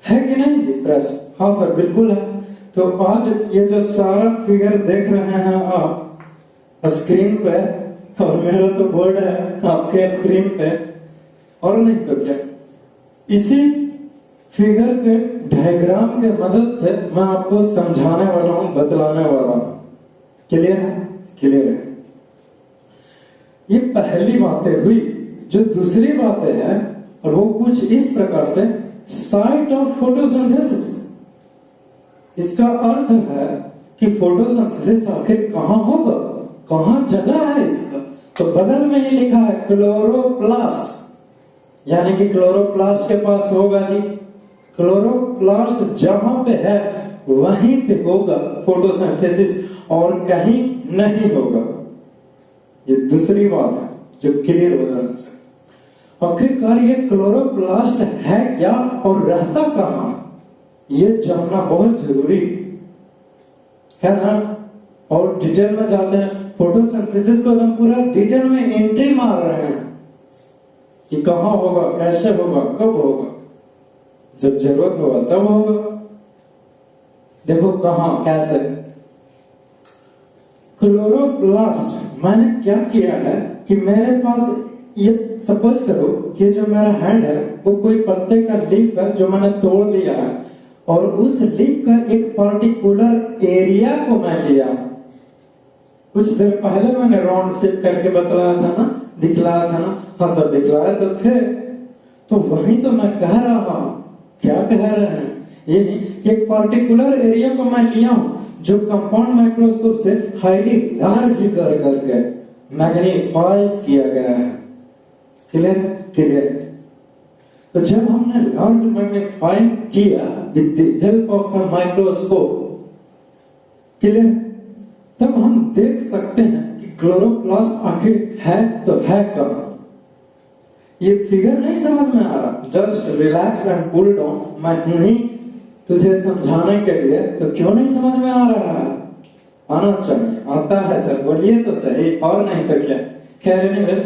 है कि नहीं जी प्रश्न? हाँ सर बिल्कुल है। तो आज ये जो सारा फिगर देख रहे हैं आप स्क्रीन पे, और मेरा तो बोर्ड है आपके स्क्रीन पे, और नहीं तो क्या, इसी फिगर के डायग्राम के मदद से मैं आपको समझाने वाला हूं, बतलाने वाला हूं। क्लियर है? क्लियर है। ये पहली बातें हुई। जो दूसरी बातें हैं और वो कुछ इस प्रकार से साइट ऑफ फोटोसिंथेसिस। इसका अर्थ है कि फोटोसिंथेसिस आखिर कहां होगा, कहां जगह है इसका। तो बगल में ही लिखा है क्लोरोप्लास्ट, यानी कि क्लोरोप्लास्ट के पास होगा जी। क्लोरोप्लास्ट जहां पे है वहीं पे होगा फोटोसिंथेसिस, और कहीं नहीं होगा। ये दूसरी बात है जो क्लियर हो जाना चाहिए। आखिरकार ये क्लोरोप्लास्ट है क्या और रहता कहां, ये जानना बहुत जरूरी है ना। और डिटेल में जाते हैं। फोटोसिंथेसिस को हम पूरा डिटेल में एंट्री मार रहे हैं कि कहां होगा, कैसे होगा, कब होगा। जब जरूरत होगा तब होगा। देखो कहां, कैसे। क्लोरोप्लास्ट मैंने क्या किया है कि मेरे पास ये सपोज करो कि जो मेरा हैंड है वो कोई पत्ते का लीफ है जो मैंने तोड़ लिया है, और उस लीफ का एक पर्टिकुलर एरिया को मैं लिया। कुछ देर पहले मैंने राउंड शेप करके बतलाया था ना, दिखलाया था ना। हाँ सर दिखलाया तो थे। तो वही तो मैं कह रहा हूं। क्या कह रहे हैं? यही एक पर्टिकुलर एरिया को मैं लिया हूं जो कंपाउंड माइक्रोस्कोप से हाईली लार्ज कर करके मैग्नीफाइज किया गया है। क्लियर? क्लियर। तो जब हमने लार्ज मैग्नीफाइंग किया with the help of a microscope, clear, तब हम देख सकते हैं कि क्लोरोप्लास्ट आखिर है तो है कहां। ये फिगर नहीं समझ में आ रहा, just relax and cool down. मैं नहीं तुझे समझाने के लिए, तो क्यों नहीं समझ में आ रहा है? आना चाहिए, आता है सर, बोलिए तो सही, और नहीं तो क्या। खैर एनीवेज,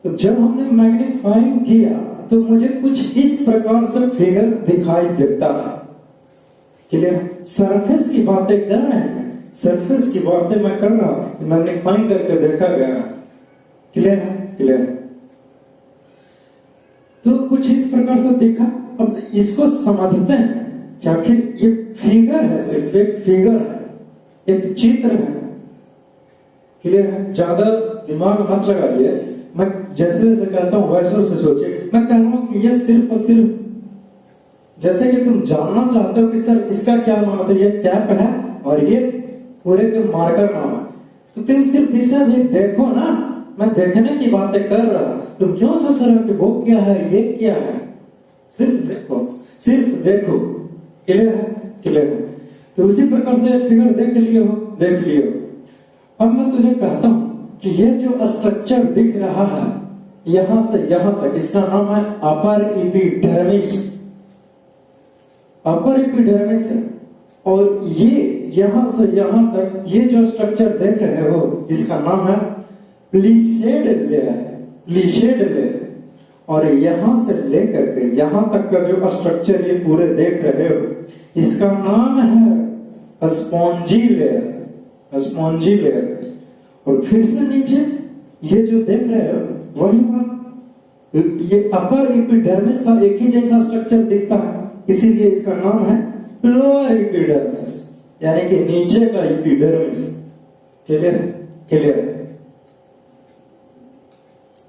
तो जब हमने मैग्नीफाइंग किया तो मुझे कुछ इस प्रकार से फिगर दिखाई देता है, क्लियर। सरफेस की बातें कर रहे हैं, सरफेस की बातें मैं कर रहा हूं, मैग्नीफाइंग करके देखा गया, क्लियर है, क्लियर। तो कुछ इस प्रकार से देखा। अब इसको समझते हैं कि आखिर ये फिगर है, सिर्फ एक फिगर है, एक चित्र है, क्लियर है। ज्यादा दिमाग मत लगाइए, मैं जैसे जैसे कहता हूं वैसे वैसे सोचिए। मैं कह रहा हूं कि ये सिर्फ और सिर्फ जैसे कि तुम जानना चाहते हो कि सर इसका क्या नाम है, ये कैप है और ये पूरे के मार्कर नाम है, तो तुम सिर्फ इसे भी देखो ना। मैं देखने की बातें कर रहा, तुम क्यों सोच रहे हो कि वो क्या है, ये क्या है? सिर्फ देखो, सिर्फ देखो, क्लियर है, क्लियर है। तो उसी प्रकार से फिगर देख लिए हो, देख लिए हो। अब मैं तुझे कहता हूं कि ये जो स्ट्रक्चर दिख रहा है यहां से यहां तक, इसका नाम है अपर एपिडर्मिस, अपर एपिडर्मिस। और ये यहां से यहां तक ये जो स्ट्रक्चर देख रहे हो इसका नाम है प्लीशेड लेयर, प्लीशेड लेयर। और यहां से लेकर के यहां तक का जो स्ट्रक्चर ये पूरे देख रहे हो इसका नाम है स्पॉन्जी लेयर, स्पॉन्जी लेयर। और फिर से नीचे ये जो देख रहे हो वही बात, ये अपर एपिडर्मिस का एक ही जैसा स्ट्रक्चर दिखता है, इसीलिए इसका नाम है लोअर एपिडर्मिस, यानी कि नीचे का एपिडर्मिस। Clear, clear.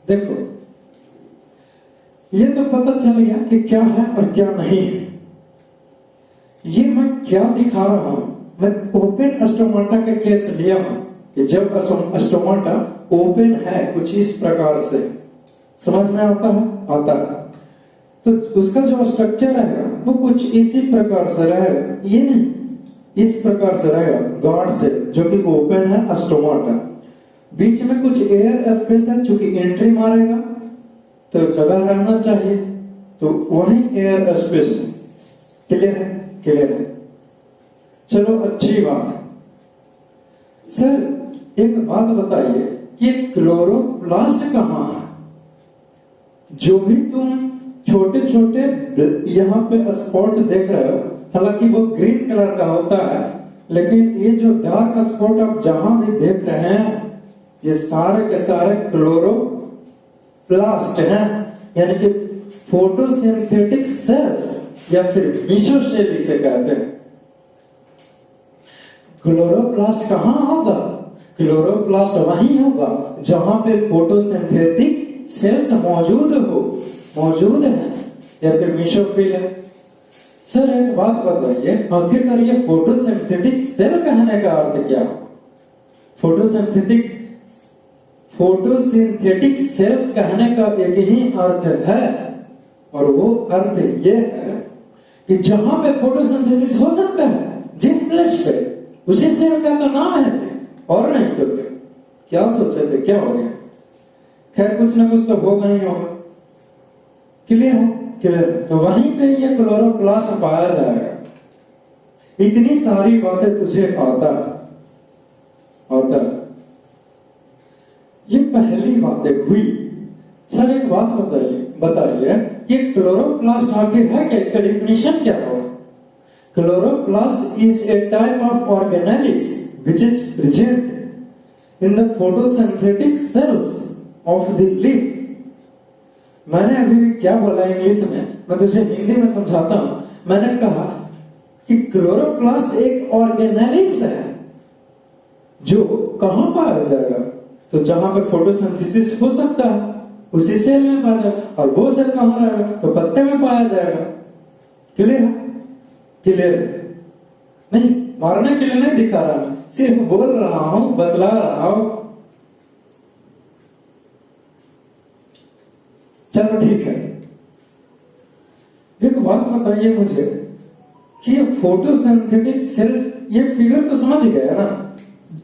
देखो ये तो पता चल गया कि क्या है और क्या नहीं है। ये मैं क्या दिखा रहा हूं, मैं ओपन स्टोमाटा का केस लिया हूं कि जब स्टोमाटा ओपन है कुछ इस प्रकार से, समझ में आता है, आता है, तो उसका जो स्ट्रक्चर है वो कुछ इसी प्रकार से रहेगा, ये नहीं इस प्रकार से रहेगा गार्ड से, जो कि ओपन है स्टोमाटा। बीच में कुछ एयर स्पेस है, चूंकि एंट्री मारेगा तो जगह रहना चाहिए, तो वही एयर स्पेस है। क्लियर है, क्लियर है। चलो अच्छी बात है। सर एक बात बताइए कि क्लोरोप्लास्ट कहां है? जो भी तुम छोटे छोटे यहां पे स्पॉट देख रहे हो, हालांकि वो ग्रीन कलर का होता है, लेकिन ये जो डार्क स्पॉट आप जहां भी देख रहे हैं ये सारे के सारे क्लोरोप्लास्ट हैं, यानी कि फोटोसिंथेटिक सेल्स या फिर मेसोसेल इसे कहते हैं। क्लोरोप्लास्ट कहां होगा? क्लोरोप्लास्ट वहीं होगा जहां पे फोटोसिंथेटिक सेल्स मौजूद हो, मौजूद है, या फिर मेसोफिल है। सर एक बात बताइए, आखिरकार ये फोटोसिंथेटिक सेल कहने का अर्थ क्या? फोटोसिंथेटिक सेल्स कहने का एक ही अर्थ है, और वो अर्थ ये है कि जहां पे फोटोसिंथेसिस हो सकता है, जिस प्लेस पे, उसी सेल का तो नाम है, और नहीं तो क्या। क्या सोचे थे, क्या हो गया? खैर कुछ ना कुछ तो होगा ही होगा। क्लियर है, क्लियर। तो वहीं पे ये क्लोरोप्लास्ट पाया जाएगा। इतनी सारी बातें तुझे आता है, आता है। ये पहली बातें हुई। सर एक बात बताइए कि क्लोरोप्लास्ट आखिर है क्या, इसका डेफिनेशन क्या होगा? Chloroplast is a type of organelles which is present in the photosynthetic cells of the leaf। मैंने अभी भी क्या बोला इंग्लिश में, मैं तुझे हिंदी में समझाता हूं। मैंने कहा कि क्लोरोप्लास्ट एक ऑर्गेनेलिस है जो कहां पाया जाएगा, तो जहां पे फोटोसिंथेसिस हो सकता है उसी सेल में पाया जाएगा, और वो सेल कहां रहेगा, तो पत्ते में पाया जाएगा। क्लियर है, क्लियर नहीं, मारने के लिए नहीं दिखा रहा, मैं सिर्फ बोल रहा हूं, बतला रहा हूं। चलो ठीक है। बताइए मुझे कि ये फोटोसिंथेटिक सेल, ये फिगर तो समझ गए ना,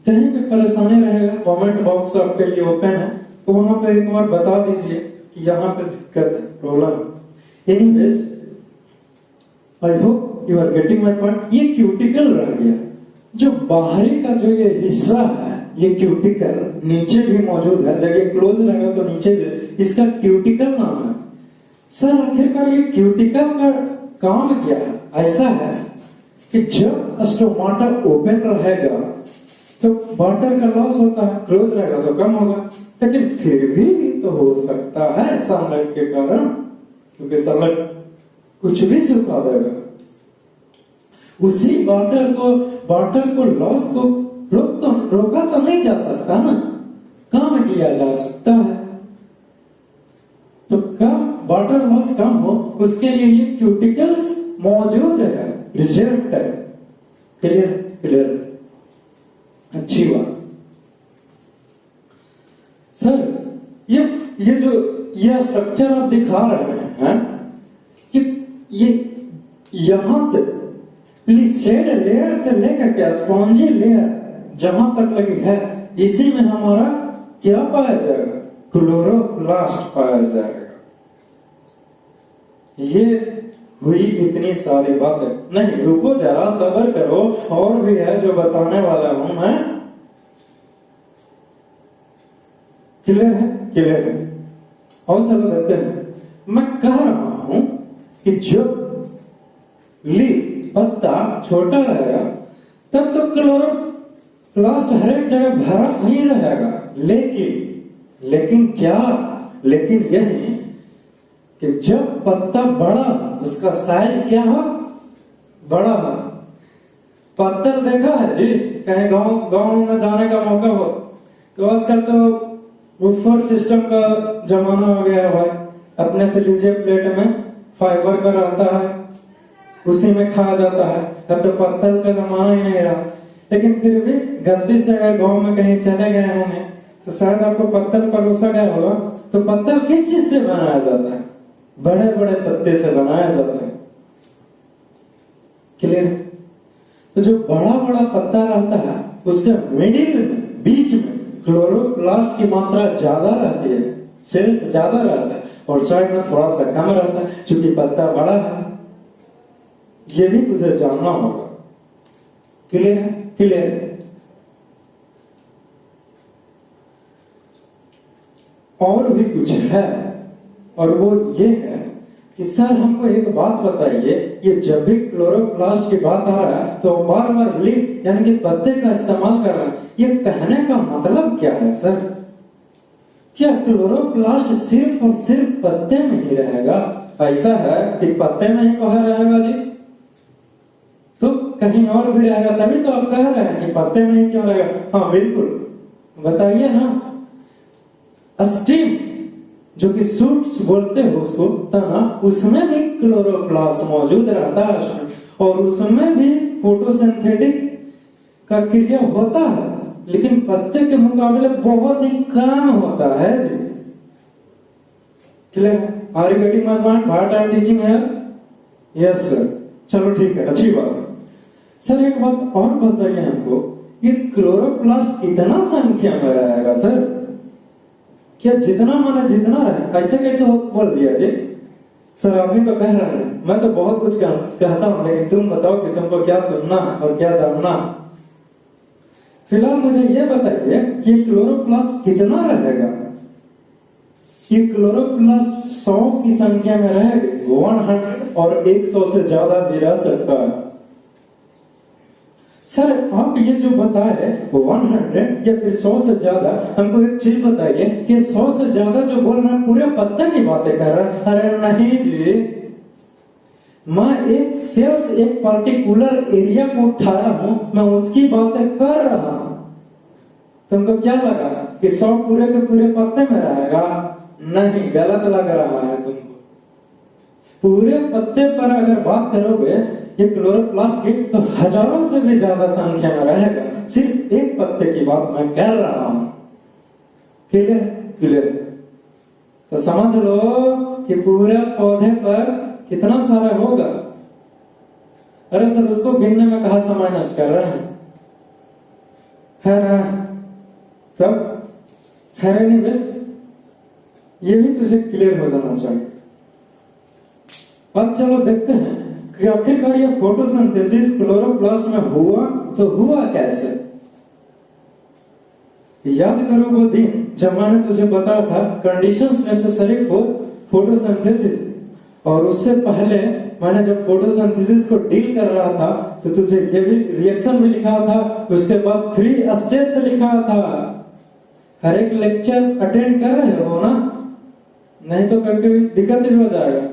कहीं पे परेशानी रहेगा कमेंट बॉक्स आपके लिए ओपन है, तो वहां पे एक बार बता दीजिए कि यहाँ पे दिक्कत है, problem. Anyways, I hope you are getting my point. ये क्यूटिकल रह गया, जो बाहरी का जो ये हिस्सा है, ये क्यूटिकल नीचे भी मौजूद है, जब ये क्लोज रहेगा तो नीचे भी, इसका क्यूटिकल नाम है। सर आखिरकार ये क्यूटिकल का काम क्या है? ऐसा है कि जब स्टोमाटा ओपन रहेगा तो वाटर का लॉस होता है, क्लोज रहेगा तो कम होगा, लेकिन फिर भी तो हो सकता है सनलाइट के कारण, क्योंकि सनलाइट कुछ भी सुखा देगा। उसी वाटर को लॉस को रोका तो नहीं जा सकता ना, कम किया जा सकता है। तो कम वाटर लॉस कम हो, उसके लिए ये क्यूटिकल्स मौजूद है, रिजल्ट है। क्लियर क्लियर, अच्छी बात। सर ये जो ये स्ट्रक्चर आप दिखा रहे हैं कि ये यहां से प्लीसेड लेयर से लेकर के स्पॉन्जी लेयर जहां तक लगी है, इसी में हमारा क्या पाया जाएगा? क्लोरोप्लास्ट पाया जाएगा। ये हुई इतनी सारी बातें, नहीं रुको जरा, सब्र करो, और भी है जो बताने वाला हूं मैं। क्लियर है? क्लियर है। और चलो देखते हैं। मैं कह रहा हूं कि जब लीफ पत्ता छोटा रहेगा तब तो क्लोरोप्लास्ट हर एक जगह भरा ही रहेगा, लेकिन क्या, लेकिन यही कि जब पत्ता बड़ा, उसका साइज क्या हो? बड़ा हो। पत्तल देखा है जी, कहीं गांव में जाने का मौका हो तो आजकल तो बुफर सिस्टम का जमाना हो गया है भाई, अपने से लीजिए प्लेट में फाइबर का रहता है, उसी में खाया जाता है। अब तो पत्तल का जमाना ही नहीं रहा, लेकिन फिर भी गलती से अगर गांव में कहीं चले गए होंगे तो शायद आपको पत्तल परोसा गया होगा। तो पत्तल किस चीज से बनाया जाता है? बड़े बड़े पत्ते से बनाया जाता है। क्लियर? तो जो बड़ा बड़ा पत्ता रहता है उसके मिडिल में, बीच में क्लोरोप्लास्ट की मात्रा ज्यादा रहती है, सेल्स ज्यादा रहता है, और साइड में थोड़ा सा कम रहता है, क्योंकि पत्ता बड़ा है। ये भी तुझे जानना होगा। क्लियर है? क्लियर है। और भी कुछ है, और वो ये है कि सर हमको एक बात बताइए, ये जब भी क्लोरोप्लास्ट की बात आ रहा है तो बार बार लीफ यानी कि पत्ते का इस्तेमाल कर रहा है, ये कहने का मतलब क्या है सर? क्या क्लोरोप्लास्ट सिर्फ और सिर्फ पत्ते में ही रहेगा? ऐसा है कि पत्ते में ही कहा रहेगा जी, तो कहीं और भी रहेगा, तभी तो आप कह रहे हैं कि पत्ते में ही क्यों रहेगा? हाँ बिल्कुल, बताइए ना। स्टीम जो कि सूट्स बोलते हो उसको, तना, उसमें भी क्लोरोप्लास्ट मौजूद रहता है, और उसमें भी फोटोसिंथेटिक का क्रिया होता है, लेकिन पत्ते के मुकाबले बहुत ही कम होता है जी। Clear? Are you getting my point? What I am teaching here? Yes sir. चलो ठीक है, अच्छी बात है। सर एक बात और बताइए हमको, ये क्लोरोप्लास्ट कितना संख्या में रहेगा सर? क्या जितना माना जितना रहे? ऐसे कैसे बोल दिया जी? सर आप ही तो कह रहे हैं, मैं तो बहुत कुछ कहता हूं, लेकिन तुम बताओ कि तुमको क्या सुनना और क्या जानना। फिलहाल मुझे ये बताइए कि क्लोरोप्लास्ट कितना रहेगा? ये क्लोरोप्लास्ट 100 की संख्या में रहेगा, 100 और 100 से ज्यादा भी रह सकता है। सर आप ये जो बताए 100 या फिर 100 से ज्यादा, हमको एक चीज बताइए कि 100 से ज्यादा जो बोल रहे हैं पूरे पत्ते की बातें कर रहे हैं? अरे नहीं जी, मैं एक सेल्स, एक पर्टिकुलर एरिया को उठाया हूं, मैं उसकी बातें कर रहा हूं। तुमको क्या लगा कि 100 पूरे के पूरे पत्ते में रहेगा? नहीं, गलत लग रहा है तुमको। पूरे पत्ते पर अगर बात करोगे ये क्लोरोप्लास्ट की, तो हजारों से भी ज्यादा संख्या में रहेगा। सिर्फ एक पत्ते की बात मैं कर रहा हूं। क्लियर? क्लियर? तो समझ लो कि पूरे पौधे पर कितना सारा होगा? अरे सर उसको गिनने में कहा समय नष्ट कर रहे हैं, है ना? तब है नहीं, बस ये भी तुझे क्लियर हो जाना चाहिए। अब चलो देखते हैं कि आखिरकार ये फोटोसिंथेसिस क्लोरोप्लास्ट में हुआ तो हुआ कैसे। याद करो वो दिन जब मैंने तुझे बताया था कंडीशंस नेसेसरी फॉर फोटोसिंथेसिस, और उससे पहले मैंने जब फोटोसिंथेसिस को डील कर रहा था तो तुझे ये भी रिएक्शन भी लिखा था, उसके बाद 3 स्टेप्स लिखा था। हर एक लेक्चर अटेंड कर रहे हो ना? नहीं तो कभी दिक्कत ही हो जाएगा।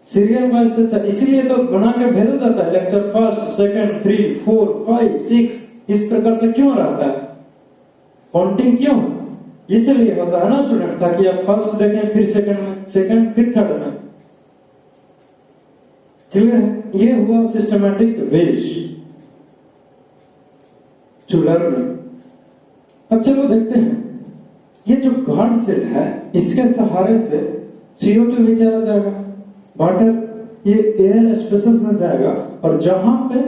सीरियल वाइज से इसीलिए तो बना के भेजा जाता है लेक्चर फर्स्ट, सेकंड, 3, 4, 5, 6 इस प्रकार से क्यों रहता है? काउंटिंग क्यों? इसलिए होता है ना स्टूडेंट, ताकि आप फर्स्ट देखें, फिर सेकंड में, सेकंड फिर थर्ड में। क्लियर है? ये हुआ सिस्टमैटिक वेज टू लर्निंग। अब चलो देखते हैं, ये जो गार्ड सेल है इसके सहारे से CO2 भी चला जाएगा, वाटर ये एयर स्पेसेस में जाएगा, और जहां पे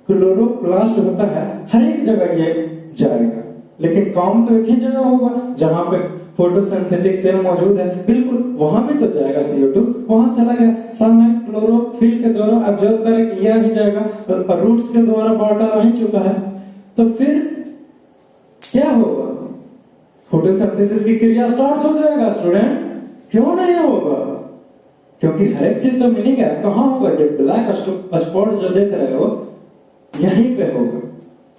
क्लोरोप्लास्ट होता है हर एक जगह ये जाएगा, लेकिन काम तो एक ही जगह होगा जहां पे फोटोसिंथेटिक सेल मौजूद है, बिल्कुल वहां भी तो जाएगा CO2, वहां चला गया, समय क्लोरोफिल के द्वारा ऑब्जर्व कर लिया ही जाएगा, और रूट्स के द्वारा वाटर आ ही चुका है। तो फिर क्या होगा? फोटोसिंथेसिस की क्रिया स्टार्ट हो जाएगा स्टूडेंट। क्यों नहीं होगा? क्योंकि हर एक चीज तो मीनिंग है। कहां होगा? ये ब्लैक स्पॉट जो देख रहे हो यहीं पे होगा।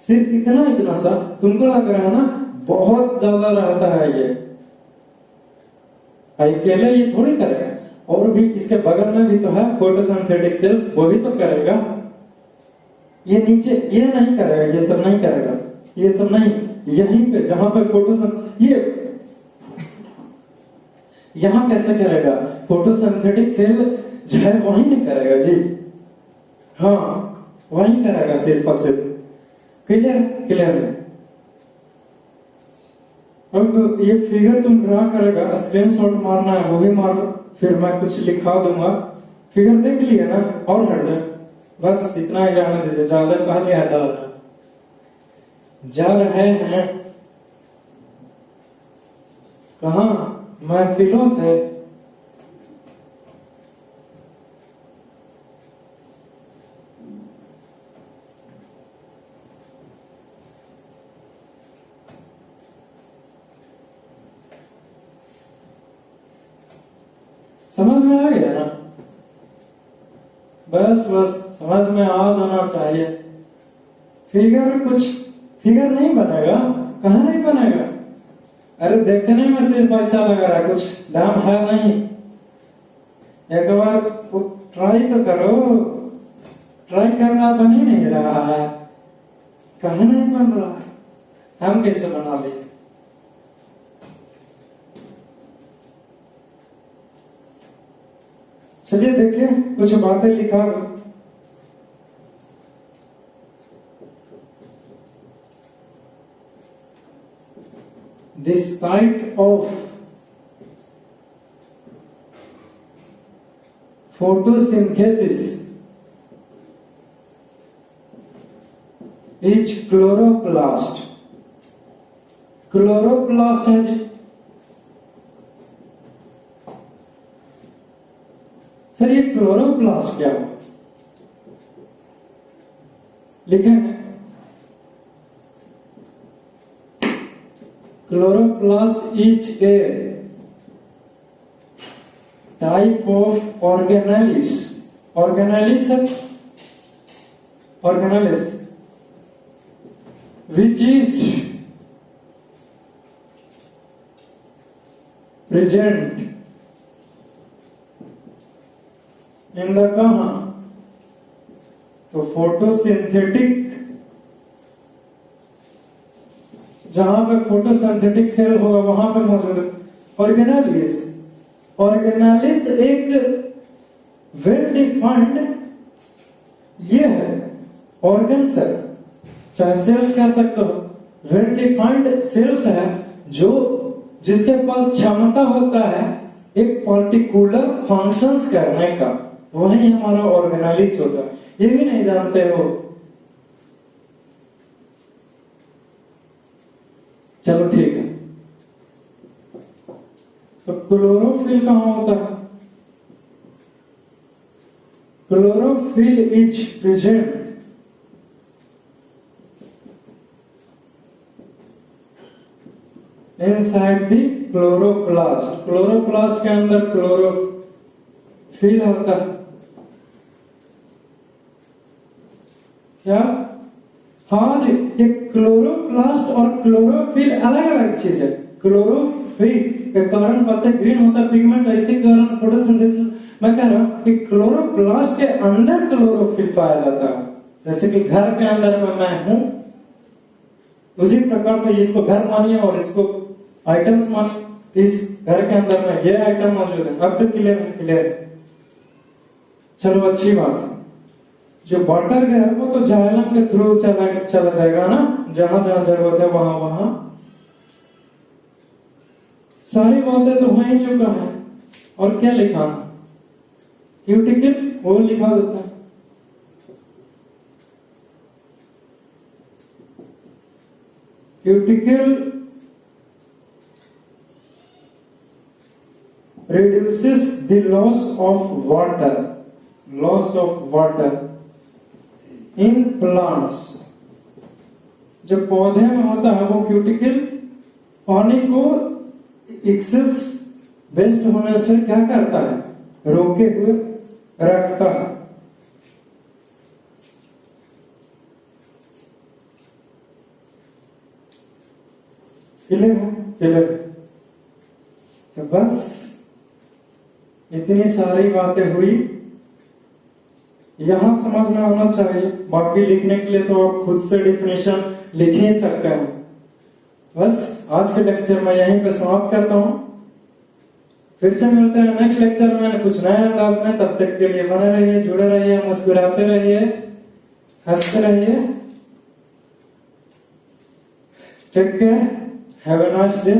सिर्फ इतना सा तुमको लग रहा है ना, बहुत ज्यादा रहता है ये। अकेले ये थोड़ी करेगा, और भी इसके बगल में भी तो है फोटोसिंथेटिक सेल्स, वो भी तो करेगा। ये नीचे ये नहीं करेगा, ये सब नहीं करेगा, ये सब नहीं। यहीं पे जहां पे ये यहां कैसे करेगा? फोटोसिंथेटिक सेल जो है वहीं नहीं करेगा जी, हाँ वहीं करेगा सिर्फ और सिर्फ। क्लियर? क्लियर है। अब ये फिगर तुम ड्रा करेगा, स्क्रीनशॉट मारना है वो भी मार लो, फिर मैं कुछ लिखा दूंगा। फिगर देख लिया ना? और हट जाए, बस इतना ही रहने दीजिए, ज्यादा पहले हटा जा रहे हैं कहा? महफिलों से। समझ में आ गया ना? बस समझ में आ जाना चाहिए। फिगर नहीं बनेगा, कहां नहीं बनेगा? अरे देखने में सिर्फ ऐसा लग रहा है, कुछ दाम है नहीं। एक बार ट्राई तो करो, ट्राई करना बन ही नहीं रहा है। कहां नहीं बन रहा है? हम कैसे बना लिए? चलिए देखिए, कुछ बातें लिखा। This site of photosynthesis is chloroplast. Chloroplast है जी। सर ये क्लोरोप्लास्ट क्या है? लिखे हैं chloroplast is a type of organelles which is present in the कहा? तो फोटोसिंथेटिक, जहां पे फोटोसिंथेटिक सेल होगा वहां पे मौजूद है। ऑर्गेनालिस एक वेल डिफाइंड ये है ऑर्गन सेल, चाहे सेल्स कह सकते हो, वेल डिफाइंड सेल्स है जो जिसके पास क्षमता होता है एक पर्टिकुलर फंक्शंस करने का, वही हमारा ऑर्गेनालिस होता है। ये भी नहीं जानते हो? चलो ठीक है। तो क्लोरोफिल कहां होता है? Chlorophyll is present inside the chloroplast. Chloroplast के अंदर क्लोरोफिल होता है। क्या? हाँ जी, ये क्लोरोप्लास्ट और क्लोरोफिल अलग अलग चीज है। क्लोरोफिल के कारण पत्ते ग्रीन होता है, पिगमेंट ऐसे कारण फोटोसिंथेसिस। मैं कह रहा हूं कि क्लोरोप्लास्ट के अंदर क्लोरोफिल पाया जाता है। जैसे कि घर के अंदर में मैं हूं, उसी प्रकार से इसको घर मानिए और इसको आइटम्स मानिए। इस घर के अंदर में ये आइटम मौजूद है। अब तो क्लियर है? क्लियर है। चलो अच्छी बात है। जो वाटर है वो तो जाइलम के थ्रू चला जाएगा ना, जहां जहां जरूरत है वहां वहां। सारी बातें तो हो ही चुका है। और क्या लिखा? क्यूटिकल, वो लिखा देता है। Cuticle reduces the loss of water in plants। जो पौधे में होता है वो क्यूटिकल पानी को एक्सेस वेस्ट होने से क्या करता है? रोके हुए रखता है। क्लियर है? क्लियर। तो बस इतनी सारी बातें हुई, यहां समझ में आना चाहिए। बाकी लिखने के लिए तो आप खुद से डिफिनेशन लिख ही सकते हैं। बस आज के लेक्चर में यहीं पे समाप्त करता हूं। फिर से मिलते हैं नेक्स्ट लेक्चर में कुछ नए अंदाज में। तब तक के लिए बने रहिए, जुड़े रहिए, मुस्कुराते रहिए, हंसते रहिए। Take care, have a nice day.